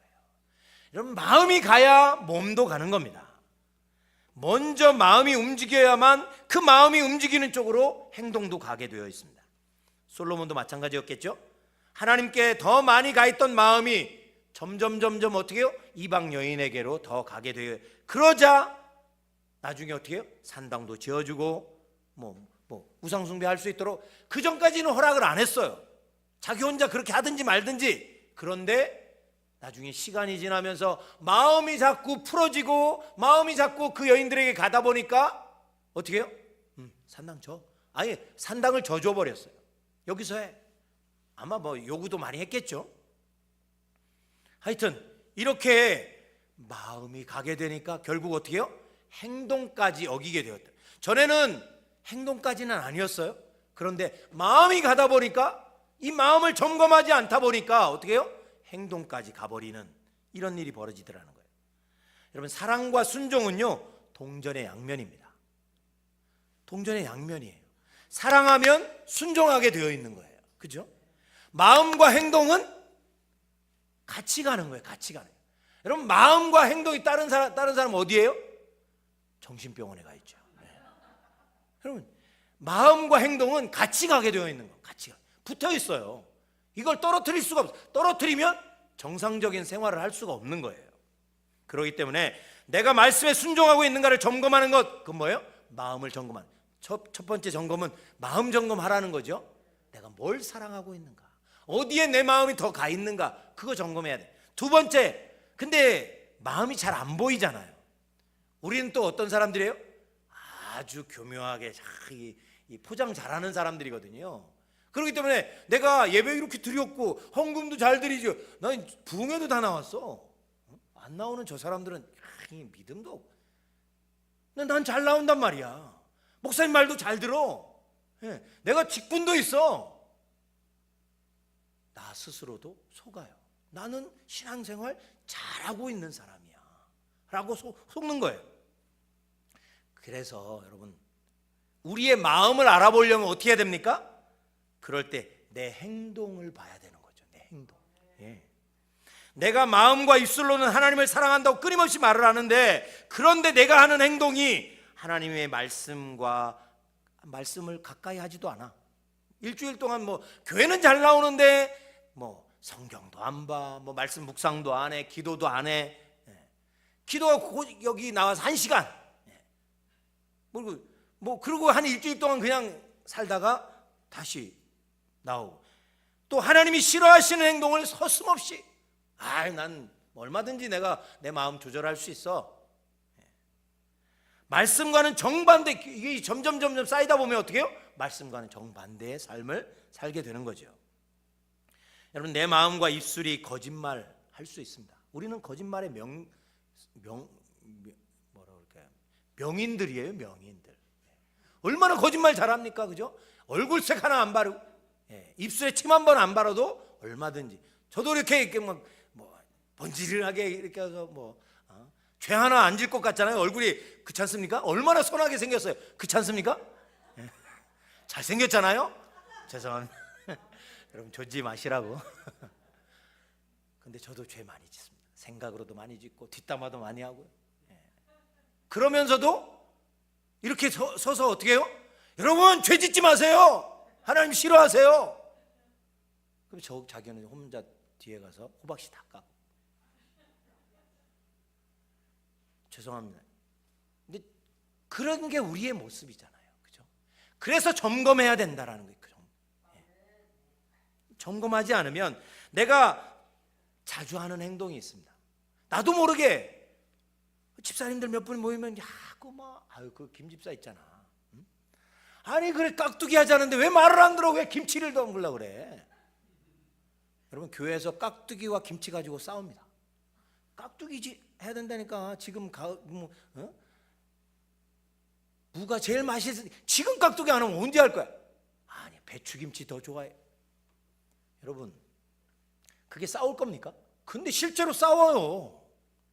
여러분, 마음이 가야 몸도 가는 겁니다. 먼저 마음이 움직여야만 그 마음이 움직이는 쪽으로 행동도 가게 되어 있습니다. 솔로몬도 마찬가지였겠죠. 하나님께 더 많이 가 있던 마음이 점점 어떻게 해요? 이방 여인에게로 더 가게 돼요. 그러자 나중에 어떻게 해요? 산당도 지어주고 우상 숭배할 수 있도록, 그 전까지는 허락을 안 했어요. 자기 혼자 그렇게 하든지 말든지. 그런데 나중에 시간이 지나면서 마음이 자꾸 풀어지고 마음이 자꾸 그 여인들에게 가다 보니까 어떻게 해요? 산당 줘. 아예 산당을 져줘 버렸어요. 여기서 해. 아마 요구도 많이 했겠죠. 하여튼 이렇게 마음이 가게 되니까 결국 어떻게 해요? 행동까지 어기게 되었다. 전에는 행동까지는 아니었어요. 그런데 마음이 가다 보니까, 이 마음을 점검하지 않다 보니까 어떻게 해요? 행동까지 가버리는 이런 일이 벌어지더라는 거예요. 여러분, 사랑과 순종은요, 동전의 양면입니다. 동전의 양면이에요. 사랑하면 순종하게 되어 있는 거예요. 그죠? 마음과 행동은 같이 가는 거예요. 같이 가는 거예요. 여러분, 마음과 행동이 다른 사람 어디예요? 정신병원에 가 있죠. 네. 여러분, 마음과 행동은 같이 가게 되어 있는 거예요. 같이 붙어 있어요. 이걸 떨어뜨릴 수가 없어요. 떨어뜨리면 정상적인 생활을 할 수가 없는 거예요. 그렇기 때문에 내가 말씀에 순종하고 있는가를 점검하는 것, 그건 뭐예요? 마음을 점검하는. 첫 번째 점검은 마음 점검하라는 거죠. 내가 뭘 사랑하고 있는가, 어디에 내 마음이 더 가 있는가, 그거 점검해야 돼. 두 번째, 근데 마음이 잘 안 보이잖아요. 우리는 또 어떤 사람들이에요? 아주 교묘하게 이 포장 잘하는 사람들이거든요. 그렇기 때문에 내가 예배 이렇게 드렸고 헌금도 잘 드리죠. 난 부흥회도 다 나왔어. 안 나오는 저 사람들은 믿음도 없고, 난 잘 나온단 말이야. 목사님 말도 잘 들어. 내가 직분도 있어. 나 스스로도 속아요. 나는 신앙생활 잘하고 있는 사람이야 라고 속는 거예요. 그래서 여러분, 우리의 마음을 알아보려면 어떻게 해야 됩니까? 그럴 때 내 행동을 봐야 되는 거죠. 내 행동. 내가 마음과 입술로는 하나님을 사랑한다고 끊임없이 말을 하는데, 그런데 내가 하는 행동이 하나님의 말씀을 가까이 하지도 않아. 일주일 동안 교회는 잘 나오는데 성경도 안 봐, 말씀 묵상도 안 해, 기도도 안 해. 기도가 여기 나와서 1시간. 그리고 한 일주일 동안 그냥 살다가 다시 나오고, 또 하나님이 싫어하시는 행동을 서슴없이, 난 얼마든지 내가 내 마음 조절할 수 있어. 말씀과는 정반대, 이게 점점 쌓이다 보면 어떻게 해요? 말씀과는 정반대의 삶을 살게 되는 거죠. 여러분, 내 마음과 입술이 거짓말 할 수 있습니다. 우리는 거짓말의 명인들이에요. 명인들. 얼마나 거짓말 잘합니까? 그죠? 얼굴색 하나 안 바르고, 입술에 침 한 번 안 바르도 얼마든지. 저도 이렇게 번지르하게 이렇게 해서 죄 하나 안 질 것 같잖아요. 얼굴이. 그렇지 않습니까? 얼마나 선하게 생겼어요. 그렇지 않습니까? 잘생겼잖아요. 죄송합니다. 여러분, 조지 마시라고. 근데 저도 죄 많이 짓습니다. 생각으로도 많이 짓고 뒷담화도 많이 하고요. 그러면서도 이렇게 서서 어떻게 해요? 여러분, 죄 짓지 마세요. 하나님 싫어하세요. 그럼 자기는 혼자 뒤에 가서 호박씨 다 까고. 죄송합니다. 근데 그런 게 우리의 모습이잖아요. 그죠? 그래서 점검해야 된다라는 거예요. 점검하지 않으면 내가 자주 하는 행동이 있습니다. 나도 모르게 집사님들 몇 분 모이면 그 김집사 있잖아. 응? 아니 그래, 깍두기 하자는데 왜 말을 안 들어? 왜 김치를 담그려고 그래? 여러분, 교회에서 깍두기와 김치 가지고 싸웁니다. 깍두기 해야 된다니까. 지금 무가 제일 맛있어. 지금 깍두기 안 하면 언제 할 거야? 아니, 배추김치 더 좋아해. 여러분, 그게 싸울 겁니까? 근데 실제로 싸워요.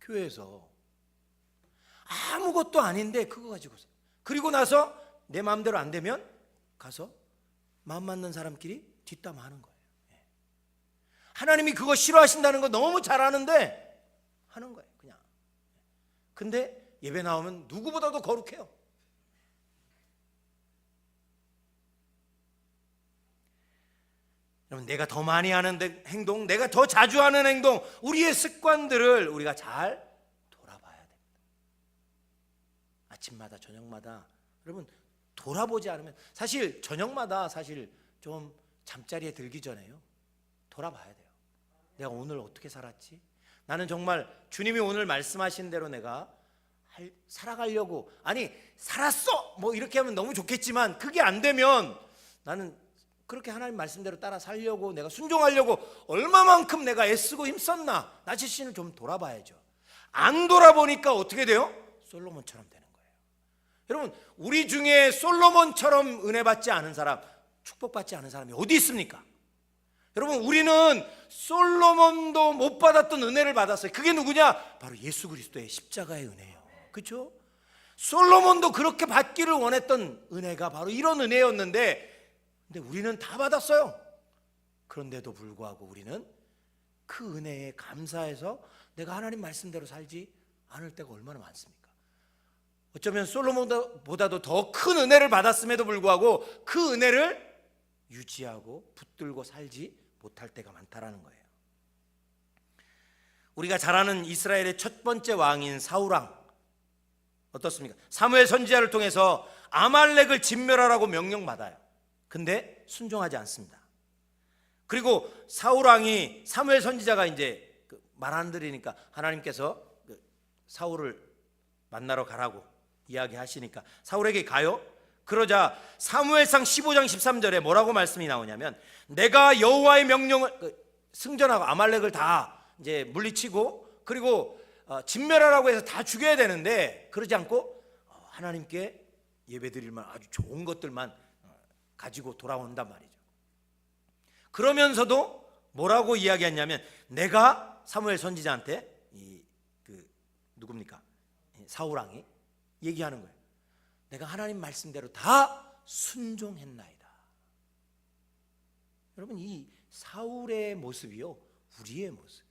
교회에서. 아무것도 아닌데 그거 가지고. 그리고 나서 내 마음대로 안 되면 가서 마음 맞는 사람끼리 뒷담화하는 거예요. 하나님이 그거 싫어하신다는 거 너무 잘 아는데 하는 거예요, 그냥. 근데 예배 나오면 누구보다도 거룩해요. 여러분, 내가 더 많이 하는 행동, 내가 더 자주 하는 행동, 우리의 습관들을 우리가 잘 돌아봐야 됩니다. 아침마다 저녁마다 여러분 돌아보지 않으면, 사실 저녁마다 사실 좀 잠자리에 들기 전에요, 돌아봐야 돼요. 내가 오늘 어떻게 살았지? 나는 정말 주님이 오늘 말씀하신 대로 내가 살아가려고, 아니 살았어 이렇게 하면 너무 좋겠지만, 그게 안 되면 나는 그렇게 하나님 말씀대로 따라 살려고, 내가 순종하려고 얼마만큼 내가 애쓰고 힘썼나, 나 자신을 좀 돌아봐야죠. 안 돌아보니까 어떻게 돼요? 솔로몬처럼 되는 거예요. 여러분, 우리 중에 솔로몬처럼 은혜 받지 않은 사람, 축복받지 않은 사람이 어디 있습니까? 여러분, 우리는 솔로몬도 못 받았던 은혜를 받았어요. 그게 누구냐? 바로 예수 그리스도의 십자가의 은혜예요. 그렇죠? 솔로몬도 그렇게 받기를 원했던 은혜가 바로 이런 은혜였는데, 근데 우리는 다 받았어요. 그런데도 불구하고 우리는 그 은혜에 감사해서 내가 하나님 말씀대로 살지 않을 때가 얼마나 많습니까? 어쩌면 솔로몬보다도 더 큰 은혜를 받았음에도 불구하고 그 은혜를 유지하고 붙들고 살지 못할 때가 많다라는 거예요. 우리가 잘 아는 이스라엘의 첫 번째 왕인 사울왕 어떻습니까? 사무엘 선지자를 통해서 아말렉을 진멸하라고 명령받아요. 근데 순종하지 않습니다. 그리고 사울 왕이 사무엘 선지자가 이제 말 안 들으니까 하나님께서 사울을 만나러 가라고 이야기하시니까 사울에게 가요. 그러자 사무엘상 15장 13절에 뭐라고 말씀이 나오냐면, 내가 여호와의 명령을 승전하고 아말렉을 다 이제 물리치고 그리고 진멸하라고 해서 다 죽여야 되는데 그러지 않고 하나님께 예배드릴 만한 아주 좋은 것들만 가지고 돌아온단 말이죠. 그러면서도 뭐라고 이야기했냐면, 내가 사무엘 선지자한테 누굽니까? 사울 왕이 얘기하는 거예요. 내가 하나님 말씀대로 다 순종했나이다. 여러분, 이 사울의 모습이요, 우리의 모습.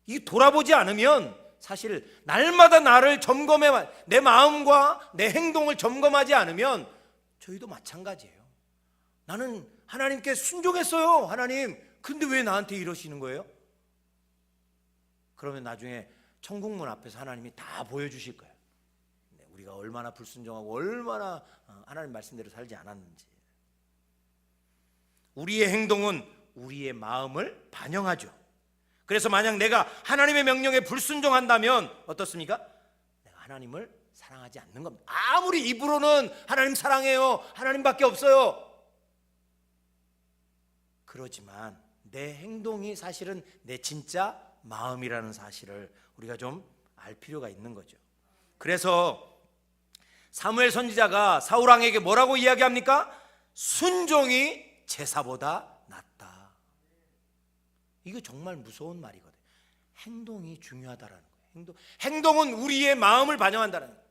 이 돌아보지 않으면 사실 날마다 나를 점검해, 내 마음과 내 행동을 점검하지 않으면 저희도 마찬가지예요. 나는 하나님께 순종했어요, 하나님. 근데 왜 나한테 이러시는 거예요? 그러면 나중에 천국문 앞에서 하나님이 다 보여주실 거예요. 우리가 얼마나 불순종하고 얼마나 하나님 말씀대로 살지 않았는지. 우리의 행동은 우리의 마음을 반영하죠. 그래서 만약 내가 하나님의 명령에 불순종한다면 어떻습니까? 내가 하나님을 사랑하지 않는 겁니다. 아무리 입으로는 하나님 사랑해요, 하나님밖에 없어요, 그러지만 내 행동이 사실은 내 진짜 마음이라는 사실을 우리가 좀 알 필요가 있는 거죠. 그래서 사무엘 선지자가 사울 왕에게 뭐라고 이야기합니까? 순종이 제사보다 낫다. 이거 정말 무서운 말이거든요. 행동이 중요하다라는 거예요. 행동은 우리의 마음을 반영한다는 거예요.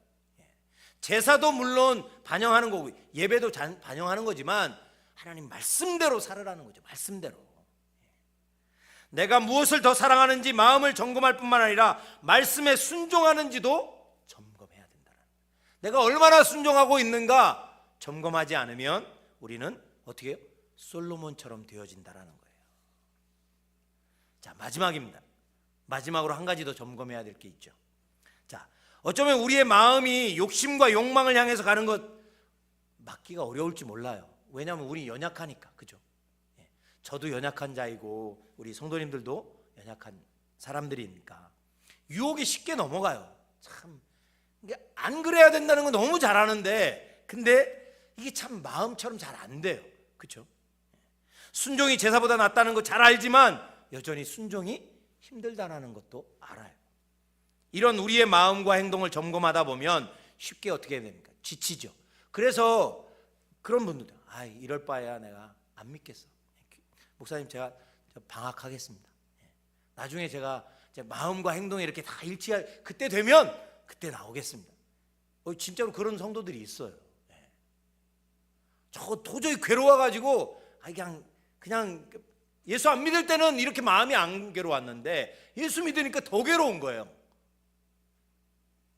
제사도 물론 반영하는 거고 예배도 반영하는 거지만 하나님 말씀대로 살으라는 거죠. 말씀대로. 내가 무엇을 더 사랑하는지 마음을 점검할 뿐만 아니라 말씀에 순종하는지도 점검해야 된다는 거예요. 내가 얼마나 순종하고 있는가 점검하지 않으면 우리는 어떻게 해요? 솔로몬처럼 되어진다는 거예요. 자, 마지막입니다. 마지막으로 한 가지 더 점검해야 될 게 있죠. 자, 어쩌면 우리의 마음이 욕심과 욕망을 향해서 가는 것 막기가 어려울지 몰라요. 왜냐하면 우리 연약하니까, 그죠? 저도 연약한 자이고 우리 성도님들도 연약한 사람들이니까 유혹이 쉽게 넘어가요. 참, 이게 안 그래야 된다는 건 너무 잘 아는데 근데 이게 참 마음처럼 잘 안 돼요, 그렇죠? 순종이 제사보다 낫다는 거 잘 알지만 여전히 순종이 힘들다는 것도 알아요. 이런 우리의 마음과 행동을 점검하다 보면 쉽게 어떻게 해야 됩니까? 지치죠. 그래서 그런 분들도 이럴 바에야 내가 안 믿겠어, 목사님 제가 방학하겠습니다. 나중에 제가 제 마음과 행동이 이렇게 다 일치할 그때 되면 그때 나오겠습니다. 진짜로 그런 성도들이 있어요. 저 도저히 괴로워가지고 그냥 예수 안 믿을 때는 이렇게 마음이 안 괴로웠는데 예수 믿으니까 더 괴로운 거예요.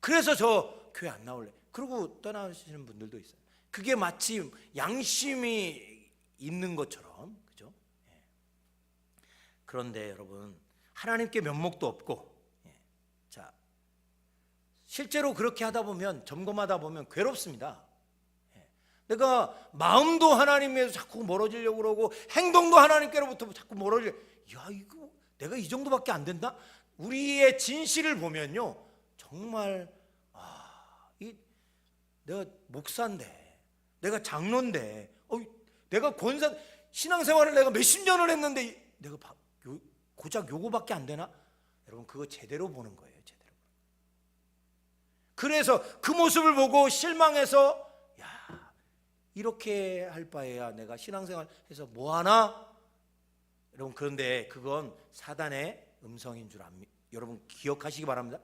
그래서 저 교회 안 나올래, 그러고 떠나시는 분들도 있어요. 그게 마치 양심이 있는 것처럼, 그죠? 그런데 여러분, 하나님께 면목도 없고, 자, 실제로 그렇게 하다 보면, 점검하다 보면 괴롭습니다. 내가 마음도 하나님에서 자꾸 멀어지려고 그러고 행동도 하나님께로부터 자꾸 멀어지려. 이거 내가 이 정도밖에 안 된다? 우리의 진실을 보면요, 정말 내가 목사인데, 내가 장로인데, 내가 권사 신앙생활을 내가 몇십 년을 했는데 내가 고작 요거밖에 안 되나? 여러분, 그거 제대로 보는 거예요, 제대로. 그래서 그 모습을 보고 실망해서 이렇게 할 바에야 내가 신앙생활 해서 뭐하나? 여러분, 그런데 그건 사단의 음성인 줄 압니다. 여러분 기억하시기 바랍니다.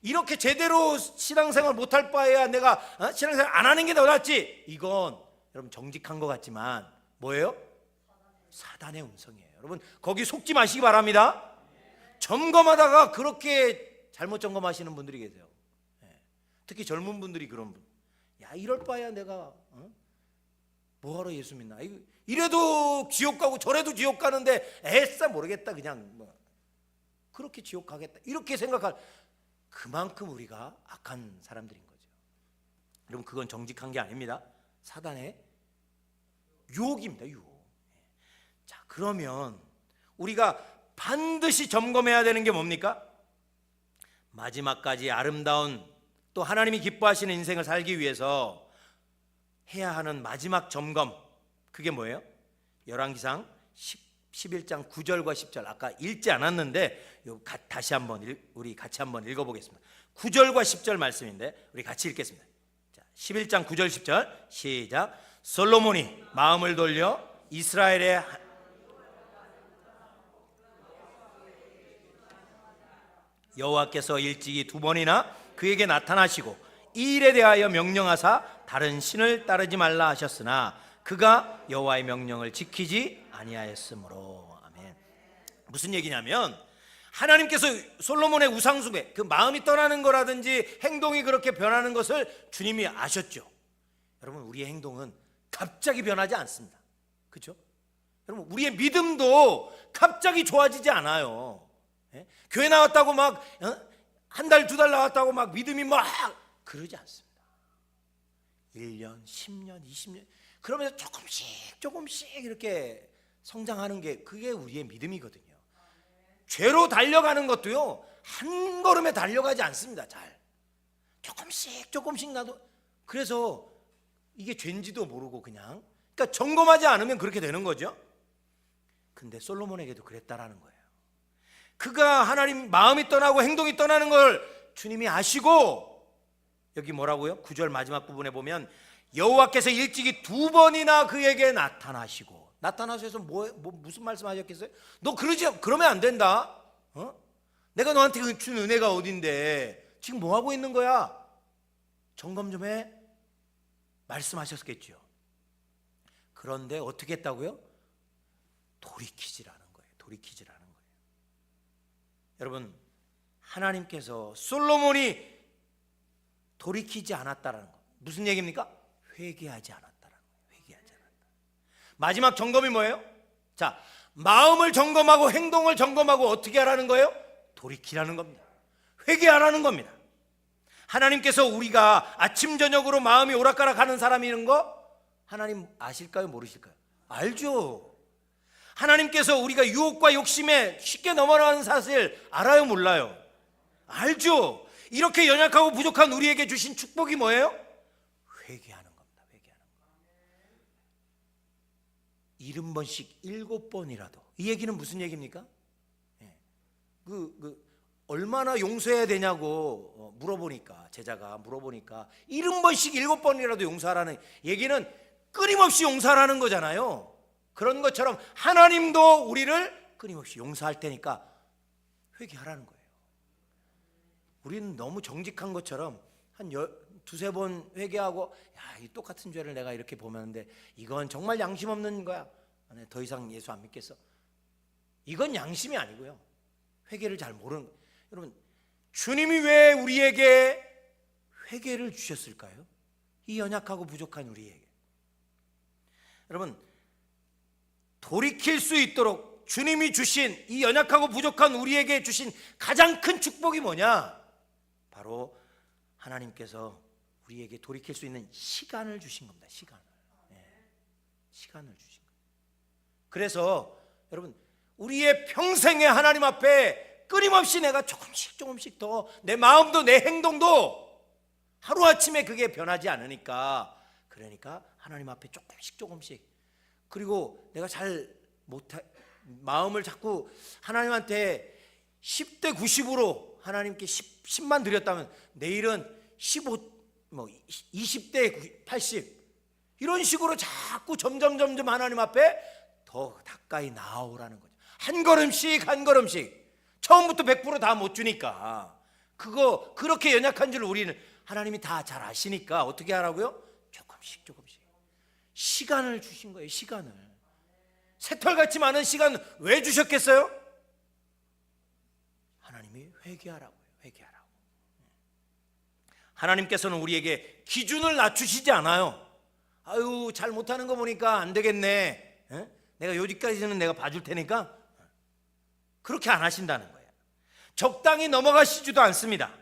이렇게 제대로 신앙생활 못할 바에야 내가 신앙생활 안 하는 게 더 낫지. 이건 여러분 정직한 것 같지만 뭐예요? 사단의 음성이에요. 여러분 거기 속지 마시기 바랍니다. 점검하다가 그렇게 잘못 점검하시는 분들이 계세요. 특히 젊은 분들이 그런 분. 이럴 바야 내가 뭐하러 예수 믿나? 이래도 지옥 가고 저래도 지옥 가는데 애써 모르겠다, 그냥 그렇게 지옥 가겠다 이렇게 생각할, 그만큼 우리가 악한 사람들인 거죠. 여러분, 그건 정직한 게 아닙니다. 사단의 유혹입니다. 유혹. 자, 그러면 우리가 반드시 점검해야 되는 게 뭡니까? 마지막까지 아름다운 또 하나님이 기뻐하시는 인생을 살기 위해서 해야 하는 마지막 점검, 그게 뭐예요? 열왕기상 11장 9절과 10절, 아까 읽지 않았는데 다시 한번 우리 같이 한번 읽어보겠습니다. 9절과 10절 말씀인데 우리 같이 읽겠습니다. 자, 11장 9절 10절 시작. 솔로몬이 마음을 돌려 이스라엘의 여호와께서 일찍이 2번이나 그에게 나타나시고 이 일에 대하여 명령하사 다른 신을 따르지 말라 하셨으나 그가 여호와의 명령을 지키지 아니하였으므로. 아멘. 무슨 얘기냐면 하나님께서 솔로몬의 우상숭배, 그 마음이 떠나는 거라든지 행동이 그렇게 변하는 것을 주님이 아셨죠. 여러분, 우리의 행동은 갑자기 변하지 않습니다. 그렇죠? 여러분, 우리의 믿음도 갑자기 좋아지지 않아요. 예? 교회 나왔다고 막 한 달, 2달 나왔다고 막 믿음이 막 그러지 않습니다. 1년, 10년, 20년 그러면서 조금씩 이렇게 성장하는 게 그게 우리의 믿음이거든요. 죄로 달려가는 것도요, 한 걸음에 달려가지 않습니다. 잘 조금씩 나도. 그래서 이게 죄인지도 모르고 그냥, 그러니까 점검하지 않으면 그렇게 되는 거죠. 근데 솔로몬에게도 그랬다라는 거예요. 그가 하나님 마음이 떠나고 행동이 떠나는 걸 주님이 아시고, 여기 뭐라고요? 9절 마지막 부분에 보면 여호와께서 일찍이 2번이나 그에게 나타나시고, 나타나셔서 무슨 말씀하셨겠어요? 너 그러면 안 된다. 내가 너한테 준 은혜가 어딘데 지금 뭐 하고 있는 거야? 점검 좀 해. 말씀하셨겠죠. 그런데 어떻게 했다고요? 돌이키지라는 거예요. 돌이키지라는 거예요. 여러분, 하나님께서 솔로몬이 돌이키지 않았다라는 거 무슨 얘기입니까? 회개하지 않았다라는 거예요. 회개하지 않았다. 마지막 점검이 뭐예요? 자, 마음을 점검하고 행동을 점검하고 어떻게 하라는 거예요? 돌이키라는 겁니다. 회개하라는 겁니다. 하나님께서 우리가 아침 저녁으로 마음이 오락가락하는 사람이는 거 하나님 아실까요? 모르실까요? 알죠. 하나님께서 우리가 유혹과 욕심에 쉽게 넘어가는 사실 알아요? 몰라요? 알죠. 이렇게 연약하고 부족한 우리에게 주신 축복이 뭐예요? 회개하는 겁니다. 회개하는 거. 70번씩 7번이라도. 이 얘기는 무슨 얘기입니까? 얼마나 용서해야 되냐고 물어보니까, 제자가 물어보니까 70번씩 7번이라도 용서하라는 얘기는 끊임없이 용서하라는 거잖아요. 그런 것처럼 하나님도 우리를 끊임없이 용서할 테니까 회개하라는 거예요. 우리는 너무 정직한 것처럼 한 2-3번 회개하고, 야, 이 똑같은 죄를 내가 이렇게 보면데 이건 정말 양심 없는 거야. 더 이상 예수 안 믿겠어. 이건 양심이 아니고요. 회개를 잘 모르는 거예요. 여러분, 주님이 왜 우리에게 회개를 주셨을까요? 이 연약하고 부족한 우리에게. 여러분, 돌이킬 수 있도록 주님이 주신 이 연약하고 부족한 우리에게 주신 가장 큰 축복이 뭐냐? 바로 하나님께서 우리에게 돌이킬 수 있는 시간을 주신 겁니다. 시간을 주신 겁니다. 그래서 여러분, 우리의 평생에 하나님 앞에 끊임없이 내가 조금씩 더 내 마음도 내 행동도 하루아침에 그게 변하지 않으니까, 그러니까 하나님 앞에 조금씩, 그리고 내가 잘 못해 마음을 자꾸 하나님한테 10대 90으로 하나님께 10만 드렸다면 내일은 15, 20대 80 이런 식으로 자꾸 점점 하나님 앞에 더 가까이 나아오라는 거죠. 한 걸음씩 처음부터 100% 다 못 주니까, 그거 그렇게 연약한 줄 우리는 하나님이 다 잘 아시니까 어떻게 하라고요? 조금씩 시간을 주신 거예요. 시간을. 새털같이 많은 시간 왜 주셨겠어요? 하나님이 회개하라고요. 회개하라고. 하나님께서는 우리에게 기준을 낮추시지 않아요. 아유, 잘 못하는 거 보니까 안 되겠네. 내가 여기까지는 내가 봐줄 테니까. 그렇게 안 하신다는 거예요. 적당히 넘어가시지도 않습니다.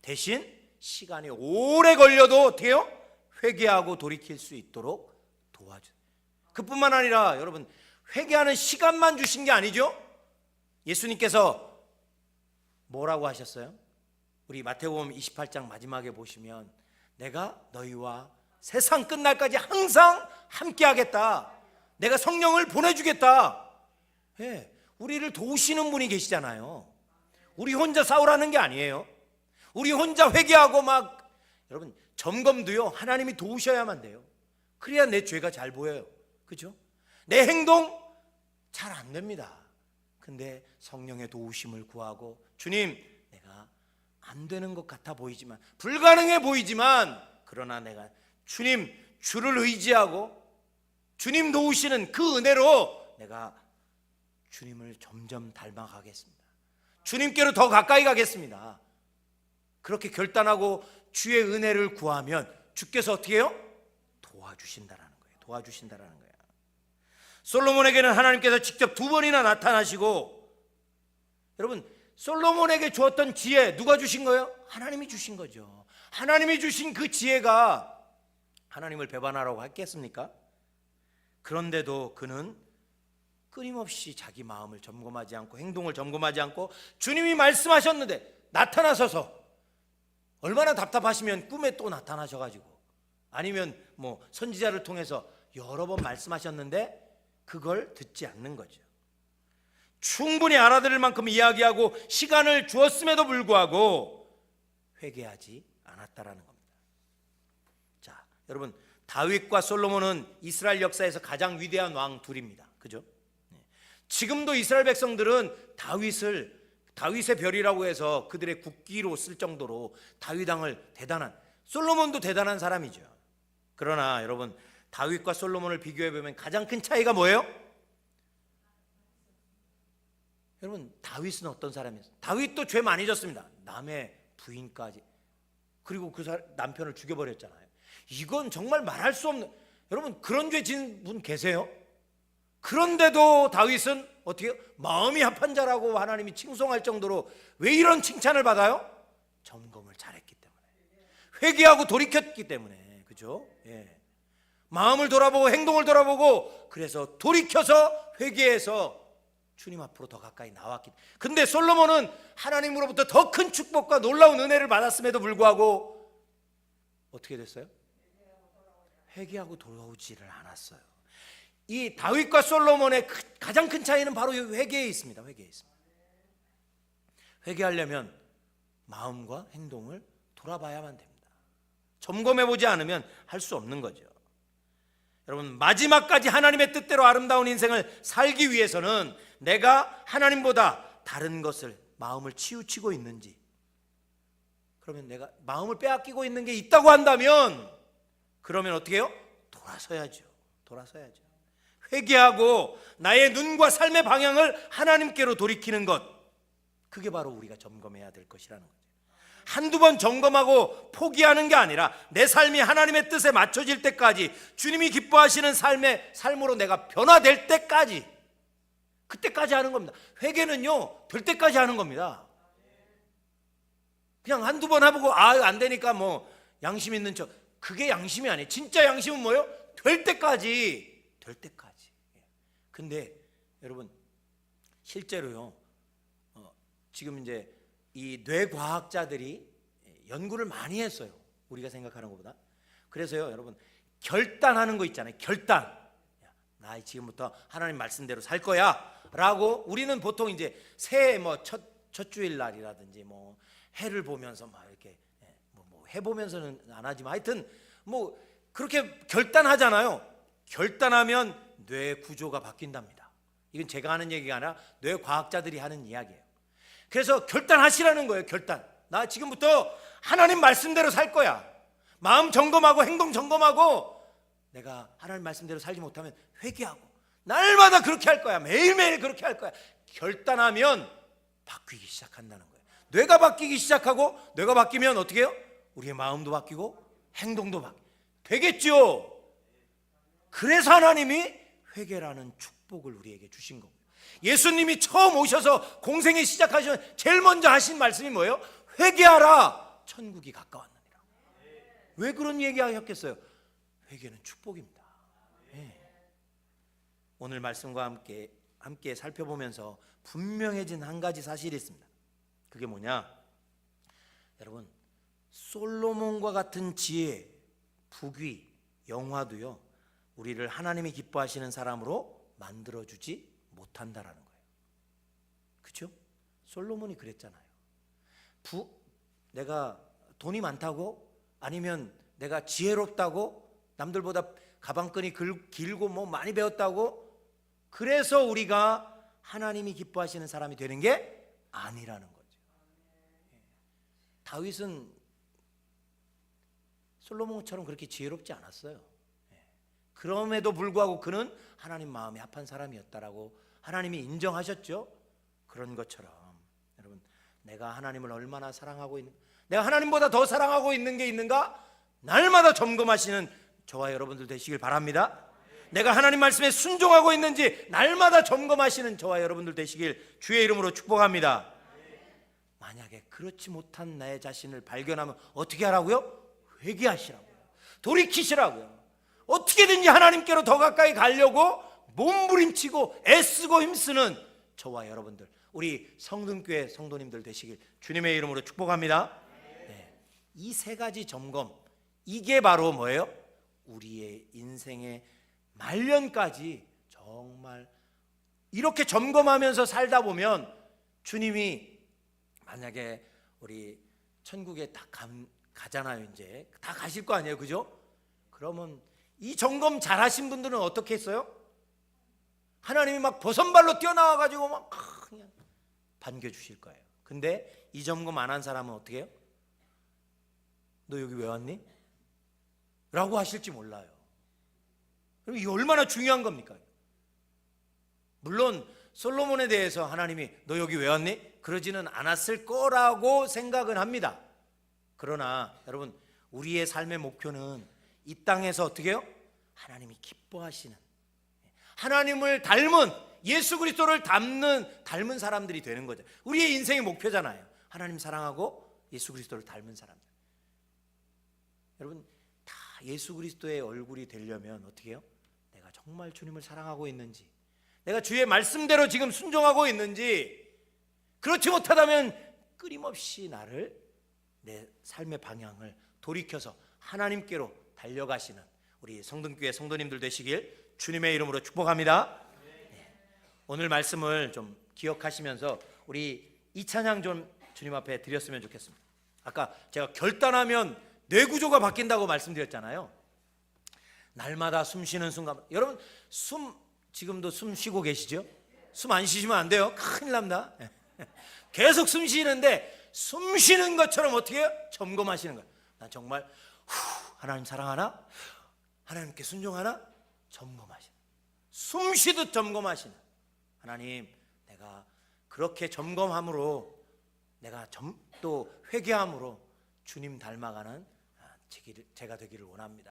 대신 시간이 오래 걸려도 어때요? 회개하고 돌이킬 수 있도록 도와주세요. 그뿐만 아니라 여러분, 회개하는 시간만 주신 게 아니죠. 예수님께서 뭐라고 하셨어요? 우리 마태복음 28장 마지막에 보시면 내가 너희와 세상 끝날까지 항상 함께 하겠다. 내가 성령을 보내주겠다. 예, 우리를 도우시는 분이 계시잖아요. 우리 혼자 싸우라는 게 아니에요. 우리 혼자 회개하고 막, 여러분, 점검도요, 하나님이 도우셔야만 돼요. 그래야 내 죄가 잘 보여요. 그죠? 내 행동 잘 안 됩니다. 근데 성령의 도우심을 구하고, 주님, 내가 안 되는 것 같아 보이지만, 불가능해 보이지만, 그러나 내가 주님, 주를 의지하고 주님 도우시는 그 은혜로 내가 주님을 점점 닮아가겠습니다. 주님께로 더 가까이 가겠습니다. 그렇게 결단하고 주의 은혜를 구하면 주께서 어떻게 해요? 도와주신다라는 거예요. 도와주신다라는 거예요. 솔로몬에게는 하나님께서 직접 2번이나 나타나시고, 여러분, 솔로몬에게 주었던 지혜 누가 주신 거예요? 하나님이 주신 거죠. 하나님이 주신 그 지혜가 하나님을 배반하라고 했겠습니까? 그런데도 그는 끊임없이 자기 마음을 점검하지 않고 행동을 점검하지 않고 주님이 말씀하셨는데 나타나셔서, 얼마나 답답하시면 꿈에 또 나타나셔가지고, 아니면 뭐 선지자를 통해서 여러 번 말씀하셨는데 그걸 듣지 않는 거죠. 충분히 알아들을 만큼 이야기하고 시간을 주었음에도 불구하고 회개하지 않았다라는 겁니다. 자, 여러분, 다윗과 솔로몬은 이스라엘 역사에서 가장 위대한 왕 둘입니다. 그죠? 지금도 이스라엘 백성들은 다윗의 별이라고 해서 그들의 국기로 쓸 정도로 다윗 왕을 대단한, 솔로몬도 대단한 사람이죠. 그러나 여러분, 다윗과 솔로몬을 비교해 보면 가장 큰 차이가 뭐예요? 여러분, 다윗은 어떤 사람이었어요? 다윗도 죄 많이 졌습니다. 남의 부인까지, 그리고 그 남편을 죽여버렸잖아요. 이건 정말 말할 수 없는, 여러분, 그런 죄 진 분 계세요? 그런데도 다윗은 어떻게 해요? 마음이 합한 자라고 하나님이 칭송할 정도로. 왜 이런 칭찬을 받아요? 점검을 잘했기 때문에, 회개하고 돌이켰기 때문에. 그죠? 예. 마음을 돌아보고 행동을 돌아보고, 그래서 돌이켜서 회개해서 주님 앞으로 더 가까이 나왔기. 근데 솔로몬은 하나님으로부터 더 큰 축복과 놀라운 은혜를 받았음에도 불구하고 어떻게 됐어요? 회개하고 돌아오지를 않았어요. 이 다윗과 솔로몬의 가장 큰 차이는 바로 이 회개에 있습니다. 회개에 있습니다. 회개하려면 마음과 행동을 돌아봐야만 됩니다. 점검해보지 않으면 할 수 없는 거죠. 여러분, 마지막까지 하나님의 뜻대로 아름다운 인생을 살기 위해서는 내가 하나님보다 다른 것을, 마음을 치우치고 있는지, 그러면 내가 마음을 빼앗기고 있는 게 있다고 한다면, 그러면 어떻게 해요? 돌아서야죠. 돌아서야죠. 회개하고 나의 눈과 삶의 방향을 하나님께로 돌이키는 것, 그게 바로 우리가 점검해야 될 것이라는 거죠. 한두 번 점검하고 포기하는 게 아니라 내 삶이 하나님의 뜻에 맞춰질 때까지, 주님이 기뻐하시는 삶으로 내가 변화될 때까지, 그때까지 하는 겁니다. 회개는요, 될 때까지 하는 겁니다. 그냥 한두 번 해보고 안 되니까 뭐 양심 있는 척, 그게 양심이 아니에요. 진짜 양심은 뭐예요? 될 때까지. 될 때까지. 근데 여러분, 실제로요, 지금 이제 이 뇌과학자들이 연구를 많이 했어요. 우리가 생각하는 것보다. 그래서요, 여러분, 결단하는 거 있잖아요. 결단. 나 지금부터 하나님 말씀대로 살 거야 라고, 우리는 보통 이제 새해 뭐 첫 주일 날이라든지 뭐 해를 보면서 막 이렇게 뭐 해 보면서는 안 하지만 하여튼 뭐 그렇게 결단하잖아요. 결단하면 뇌 구조가 바뀐답니다. 이건 제가 하는 얘기가 아니라 뇌과학자들이 하는 이야기예요. 그래서 결단하시라는 거예요. 결단. 나 지금부터 하나님 말씀대로 살 거야. 마음 점검하고 행동 점검하고, 내가 하나님 말씀대로 살지 못하면 회개하고 날마다 그렇게 할 거야. 매일매일 그렇게 할 거야. 결단하면 바뀌기 시작한다는 거예요. 뇌가 바뀌기 시작하고, 뇌가 바뀌면 어떻게 해요? 우리의 마음도 바뀌고 행동도 되겠죠. 그래서 하나님이 회개라는 축복을 우리에게 주신 겁니다. 예수님이 처음 오셔서 공생에 시작하신 제일 먼저 하신 말씀이 뭐예요? 회개하라, 천국이 가까웠느니라. 왜 그런 얘기 하셨겠어요? 회개는 축복입니다. 예. 오늘 말씀과 함께 살펴보면서 분명해진 한 가지 사실이 있습니다. 그게 뭐냐? 여러분, 솔로몬과 같은 지혜, 부귀, 영화도요, 우리를 하나님이 기뻐하시는 사람으로 만들어주지 못한다라는 거예요. 그렇죠? 솔로몬이 그랬잖아요. 내가 돈이 많다고, 아니면 내가 지혜롭다고, 남들보다 가방끈이 길고 뭐 많이 배웠다고, 그래서 우리가 하나님이 기뻐하시는 사람이 되는 게 아니라는 거죠. 다윗은 솔로몬처럼 그렇게 지혜롭지 않았어요. 그럼에도 불구하고 그는 하나님 마음에 합한 사람이었다라고 하나님이 인정하셨죠. 그런 것처럼 여러분, 내가 하나님을 얼마나 사랑하고 있는, 내가 하나님보다 더 사랑하고 있는 게 있는가? 날마다 점검하시는 저와 여러분들 되시길 바랍니다. 내가 하나님 말씀에 순종하고 있는지 날마다 점검하시는 저와 여러분들 되시길 주의 이름으로 축복합니다. 만약에 그렇지 못한 나의 자신을 발견하면 어떻게 하라고요? 회개하시라고요. 돌이키시라고요. 어떻게든지 하나님께로 더 가까이 가려고 몸부림치고 애쓰고 힘쓰는 저와 여러분들, 우리 성등교회 성도님들 되시길 주님의 이름으로 축복합니다. 네. 이 세 가지 점검, 이게 바로 뭐예요? 우리의 인생의 말년까지 정말 이렇게 점검하면서 살다 보면 주님이 만약에 우리 천국에 다 가잖아요. 이제 다 가실 거 아니에요, 그죠? 그러면 이 점검 잘 하신 분들은 어떻게 했어요? 하나님이 막 버선발로 뛰어나와 가지고 막 그냥 반겨주실 거예요. 근데 이 점검 안 한 사람은 어떻게 해요? 너 여기 왜 왔니? 라고 하실지 몰라요. 그럼 이게 얼마나 중요한 겁니까? 물론 솔로몬에 대해서 하나님이 너 여기 왜 왔니? 그러지는 않았을 거라고 생각은 합니다. 그러나 여러분, 우리의 삶의 목표는 이 땅에서 어떻게 해요? 하나님이 기뻐하시는, 하나님을 닮은, 예수 그리스도를 닮은 사람들이 되는 거죠. 우리의 인생의 목표잖아요. 하나님 사랑하고 예수 그리스도를 닮은 사람들. 여러분, 다 예수 그리스도의 얼굴이 되려면 어떻게 해요? 내가 정말 주님을 사랑하고 있는지, 내가 주의 말씀대로 지금 순종하고 있는지, 그렇지 못하다면 끊임없이 나를, 내 삶의 방향을 돌이켜서 하나님께로 달려가시는 우리 성등교회 성도님들 되시길 주님의 이름으로 축복합니다. 네. 오늘 말씀을 좀 기억하시면서 우리 이 찬양 좀 주님 앞에 드렸으면 좋겠습니다. 아까 제가 결단하면 뇌구조가 바뀐다고 말씀드렸잖아요. 날마다 숨 쉬는 순간, 여러분 지금도 숨 쉬고 계시죠? 숨 안 쉬시면 안 돼요. 큰일 납니다. 계속 숨 쉬는데 숨 쉬는 것처럼 어떻게 해요? 점검하시는 거예요. 난 정말 하나님 사랑하나? 하나님께 순종하나? 점검하시는, 숨 쉬듯 점검하시는 하나님, 내가 그렇게 점검함으로, 내가 또 회개함으로 주님 닮아가는 제가 되기를 원합니다.